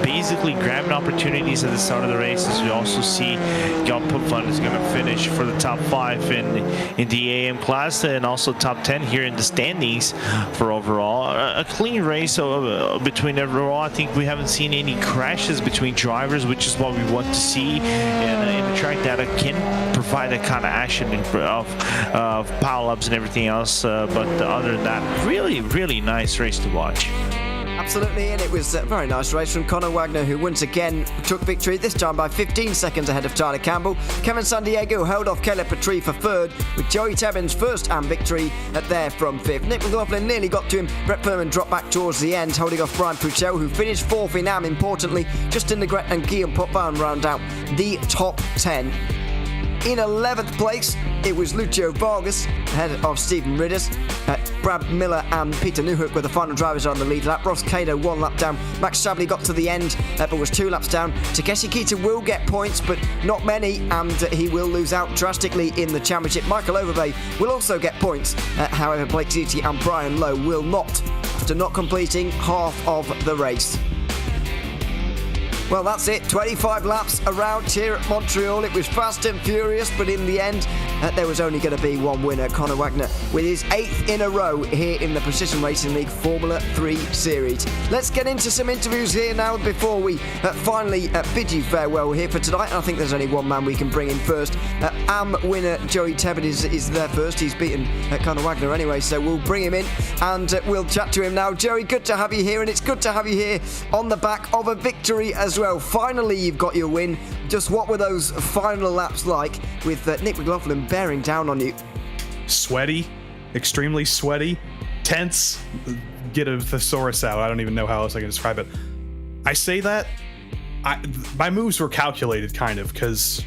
Basically grabbing opportunities at the start of the races. We also see Jan Pupvan is going to finish for the top 5 in the AM class and also top 10 here in the standings for overall. A clean race between everyone. I think we haven't seen any crashes between drivers, which is what we want to see in a track that can provide that kind of action of pile-ups and everything else. But other than that, really, really nice race to watch. Absolutely, and it was a very nice race from Conor Wagner, who once again took victory, this time by 15 seconds ahead of Tyler Campbell. Kevin Sandiego held off Caleb Petrie for 3rd, with Joey Tebin's 1st AM victory there from 5th. Nick McLaughlin nearly got to him. Brett Furman dropped back towards the end, holding off Brian Puchel, who finished 4th in AM, importantly. Justin Legret and Guillaume Potvin round out the top 10. In 11th place, it was Lucio Vargas, ahead of Stephen Ridders. Brad Miller and Peter Newhook were the final drivers on the lead lap. Ross Cato 1 lap down. Max Shabley got to the end, but was 2 laps down. Takeshi Kita will get points, but not many, and he will lose out drastically in the championship. Michael Overbay will also get points. However, Blake Ziti and Brian Lowe will not, after not completing half of the race. Well, that's it. 25 laps around here at Montreal. It was fast and furious, but in the end, there was only going to be one winner, Conor Wagner, with his 8th in a row here in the Precision Racing League Formula 3 Series. Let's get into some interviews here now before we finally bid you farewell here for tonight. And I think there's only one man we can bring in first. AM winner Joey Tebin is there first. He's beaten Conor Wagner anyway, so we'll bring him in and we'll chat to him now. Joey, good to have you here, and it's good to have you here on the back of a victory as well. Finally, you've got your win. Just what were those final laps like with Nick McLaughlin bearing down on you? Sweaty, extremely sweaty, tense. Get a thesaurus out. I don't even know how else I can describe it. I say that my moves were calculated, kind of, because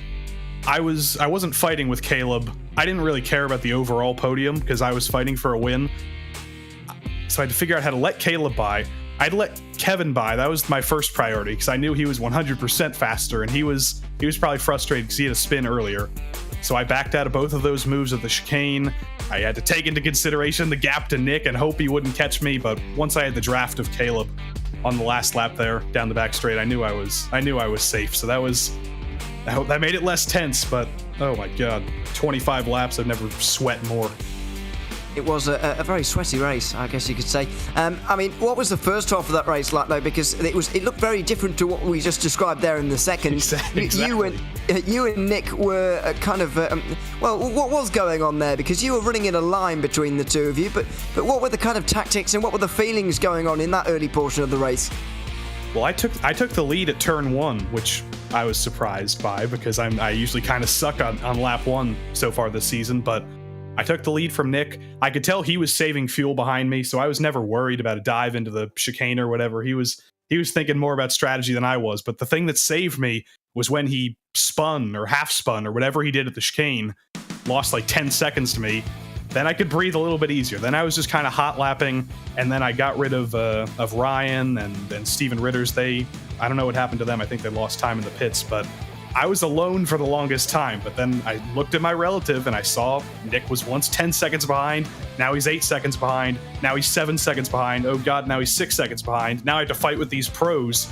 I wasn't fighting with Caleb. I didn't really care about the overall podium because I was fighting for a win. So I had to figure out how to let Caleb by. I'd let Kevin by. That was my first priority because I knew he was 100% faster, and he was probably frustrated because he had a spin earlier. So I backed out of both of those moves at the chicane. I had to take into consideration the gap to Nick and hope he wouldn't catch me. But once I had the draft of Caleb on the last lap there down the back straight, I knew I was safe. So that made it less tense. But oh my god, 25 laps, I've never sweat more. It was a very sweaty race, I guess you could say. I mean, what was the first half of that race like, though? Because it looked very different to what we just described there in the second. Exactly. You and Nick were kind of well, what was going on there? Because you were running in a line between the two of you, but what were the kind of tactics and what were the feelings going on in that early portion of the race? Well, I took the lead at turn 1, which I was surprised by because I usually kind of suck on lap 1 so far this season, but I took the lead from Nick. I could tell he was saving fuel behind me, so I was never worried about a dive into the chicane or whatever. He was thinking more about strategy than I was, but the thing that saved me was when he spun or half spun or whatever he did at the chicane, lost like 10 seconds to me. Then I could breathe a little bit easier. Then I was just kind of hot lapping, and then I got rid of Ryan and Steven Ritters. I don't know what happened to them. I think they lost time in the pits, but I was alone for the longest time. But then I looked at my relative and I saw Nick was once 10 seconds behind. Now he's 8 seconds behind. Now he's 7 seconds behind. Oh God, now he's 6 seconds behind. Now I have to fight with these pros.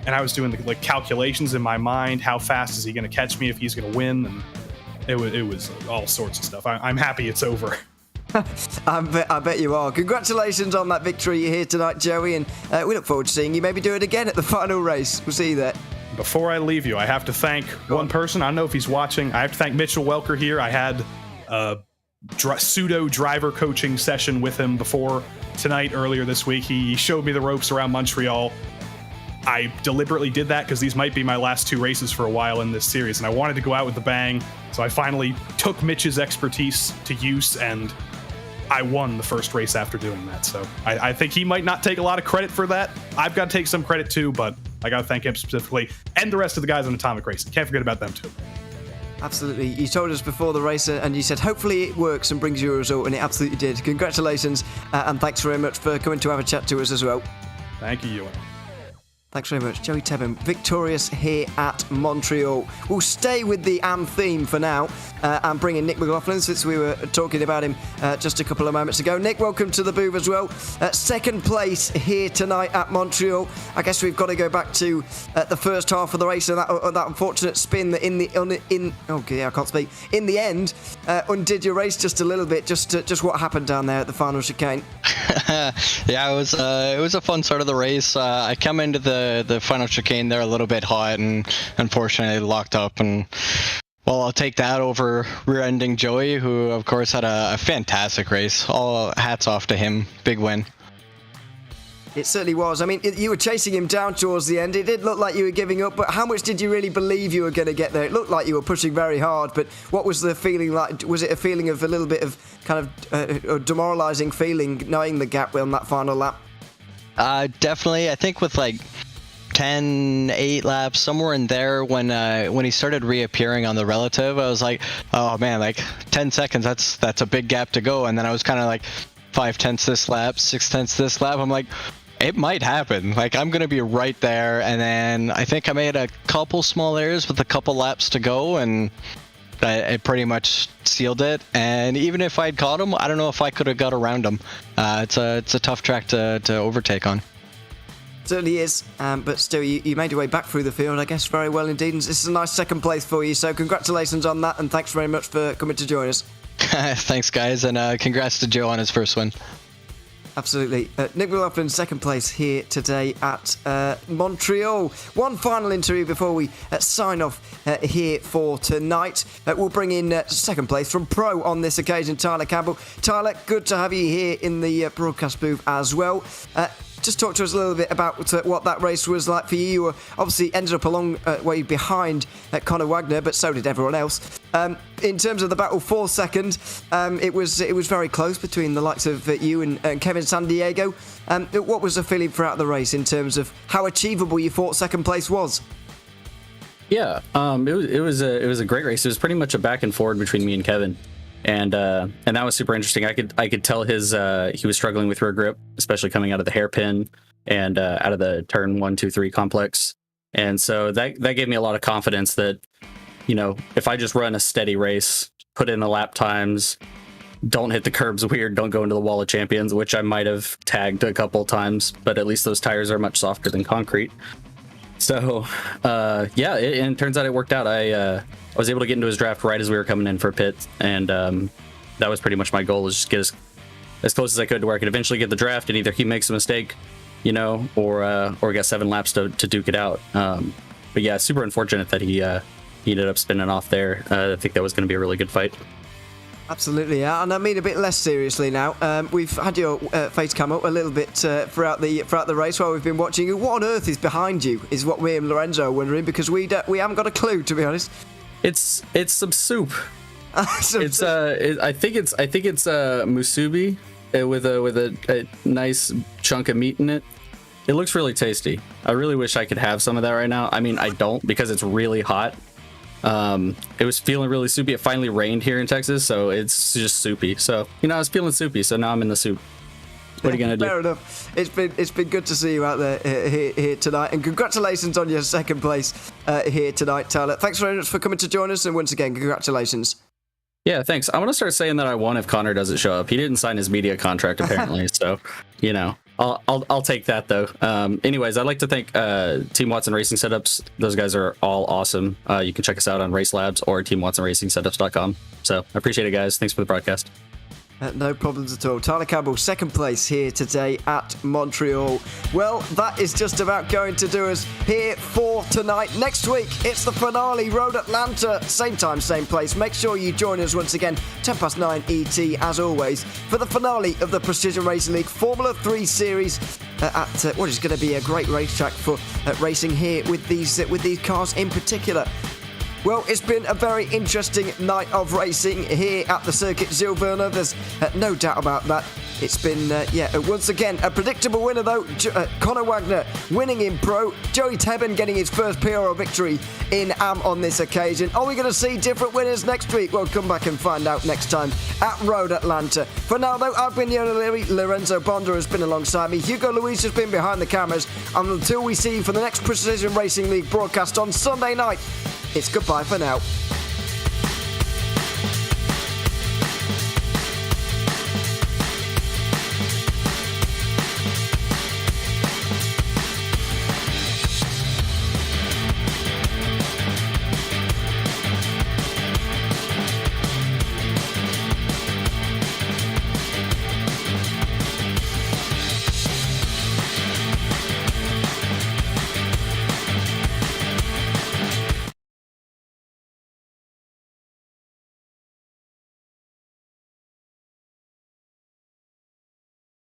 And I was doing the calculations in my mind. How fast is he going to catch me if he's going to win? And it was all sorts of stuff. I'm happy it's over. I bet you are. Congratulations on that victory here tonight, Joey, and we look forward to seeing you maybe do it again at the final race. We'll see you there. Before I leave you, I have to thank one person. I don't know if he's watching. I have to thank Mitchell Welker here. I had a pseudo driver coaching session with him before tonight earlier this week. He showed me the ropes around Montreal. I deliberately did that because these might be my last 2 races for a while in this series, and I wanted to go out with a bang. So I finally took Mitch's expertise to use, and I won the first race after doing that. So I think he might not take a lot of credit for that. I've got to take some credit too, but I got to thank him specifically, and the rest of the guys on Atomic Racing. Can't forget about them too. Absolutely. You told us before the race, and you said hopefully it works and brings you a result, and it absolutely did. Congratulations, and thanks very much for coming to have a chat to us as well. Thank you, Ewan. Thanks very much. Joey Tebben, victorious here at Montreal. We'll stay with the AM theme for now and bring in Nick McLaughlin, since we were talking about him just a couple of moments ago. Nick, welcome to the booth as well. Second place here tonight at Montreal. I guess we've got to go back to the first half of the race and that unfortunate spin that in the end undid your race just a little bit. Just what happened down there at the final chicane. Yeah, it was a fun start of the race. I come into the final chicane there a little bit hot, and unfortunately locked up, and well, I'll take that over rear-ending Joey, who of course had a fantastic race. All hats off to him. Big win. It certainly was. I mean, you were chasing him down towards the end. It did look like you were giving up, but how much did you really believe you were going to get there? It looked like you were pushing very hard, but what was the feeling like? Was it a feeling of a little bit of kind of a demoralising feeling knowing the gap on that final lap? Definitely. I think with like 8 laps, somewhere in there, when he started reappearing on the relative, I was like, oh man, like 10 seconds, that's a big gap to go. And then I was kind of like 5/10 this lap, 6/10 this lap. I'm like, it might happen. Like, I'm going to be right there. And then I think I made a couple small errors with a couple laps to go, and it pretty much sealed it. And even if I'd caught him, I don't know if I could have got around him. It's a tough track to overtake on. Certainly is, but still, you made your way back through the field, I guess, very well indeed. And this is a nice second place for you, so congratulations on that, and thanks very much for coming to join us. Thanks, guys, and congrats to Joe on his first win. Absolutely. Nick McLaughlin, second place here today at Montreal. One final interview before we sign off here for tonight. We'll bring in second place from Pro on this occasion, Tyler Campbell. Tyler, good to have you here in the broadcast booth as well. Just talk to us a little bit about what that race was like for you. You were obviously ended up a long way behind Conor Wagner, but so did everyone else. In terms of the battle for second, it was very close between the likes of you and Kevin San Diego. What was the feeling throughout the race in terms of how achievable you thought second place was? Yeah, it was a great race. It was pretty much a back and forward between me and Kevin. And that was super interesting. I could tell he was struggling with rear grip, especially coming out of the hairpin and out of the turn 1, 2, 3 complex. And so that gave me a lot of confidence that, you know, if I just run a steady race, put in the lap times, don't hit the curbs weird, don't go into the wall of champions, which I might have tagged a couple times, but at least those tires are much softer than concrete. So, and it turns out it worked out. I was able to get into his draft right as we were coming in for pit, and that was pretty much my goal, is just get as as close as I could to where I could eventually get the draft, and either he makes a mistake, you know, or get 7 laps to duke it out. But yeah, super unfortunate that he ended up spinning off there. I think that was going to be a really good fight. Absolutely, yeah. And I mean a bit less seriously now. We've had your face come up a little bit throughout the race while we've been watching. What on earth is behind you? Is what me and Lorenzo are wondering, because we haven't got a clue, to be honest. It's some soup. I think it's musubi with a nice chunk of meat in it. It looks really tasty. I really wish I could have some of that right now. I mean, I don't, because it's really hot. It was feeling really soupy. It finally rained here in Texas, so it's just soupy. So, you know, I was feeling soupy, so now I'm in the soup. What are you gonna do? Fair enough. It's been good to see you out there here tonight, and congratulations on your second place here tonight, Tyler. Thanks very much for coming to join us, and once again, congratulations. Yeah, thanks. I want to start saying that I won if Connor doesn't show up. He didn't sign his media contract apparently, so you know. I'll take that though. Anyways, I'd like to thank Team Watson Racing Setups. Those guys are all awesome. You can check us out on Race Labs or TeamWatsonRacingSetups.com. So I appreciate it, guys. Thanks for the broadcast. No problems at all. Tyler Campbell, second place here today at Montreal. Well, that is just about going to do us here for tonight. Next week, it's the finale, Road Atlanta. Same time, same place. Make sure you join us once again, 9:10 ET, as always, for the finale of the Precision Racing League Formula 3 Series at what is going to be a great racetrack for racing here with these cars in particular. Well, it's been a very interesting night of racing here at the Circuit Gilles Villeneuve. There's no doubt about that. It's been, once again, a predictable winner, though. Conor Wagner winning in Pro. Joey Tebben getting his first PRL victory in AM on this occasion. Are we going to see different winners next week? Well, come back and find out next time at Road Atlanta. For now, though, I've been Ian O'Leary. Lorenzo Bonda has been alongside me. Hugo Luis has been behind the cameras. And until we see you for the next Precision Racing League broadcast on Sunday night, it's goodbye for now.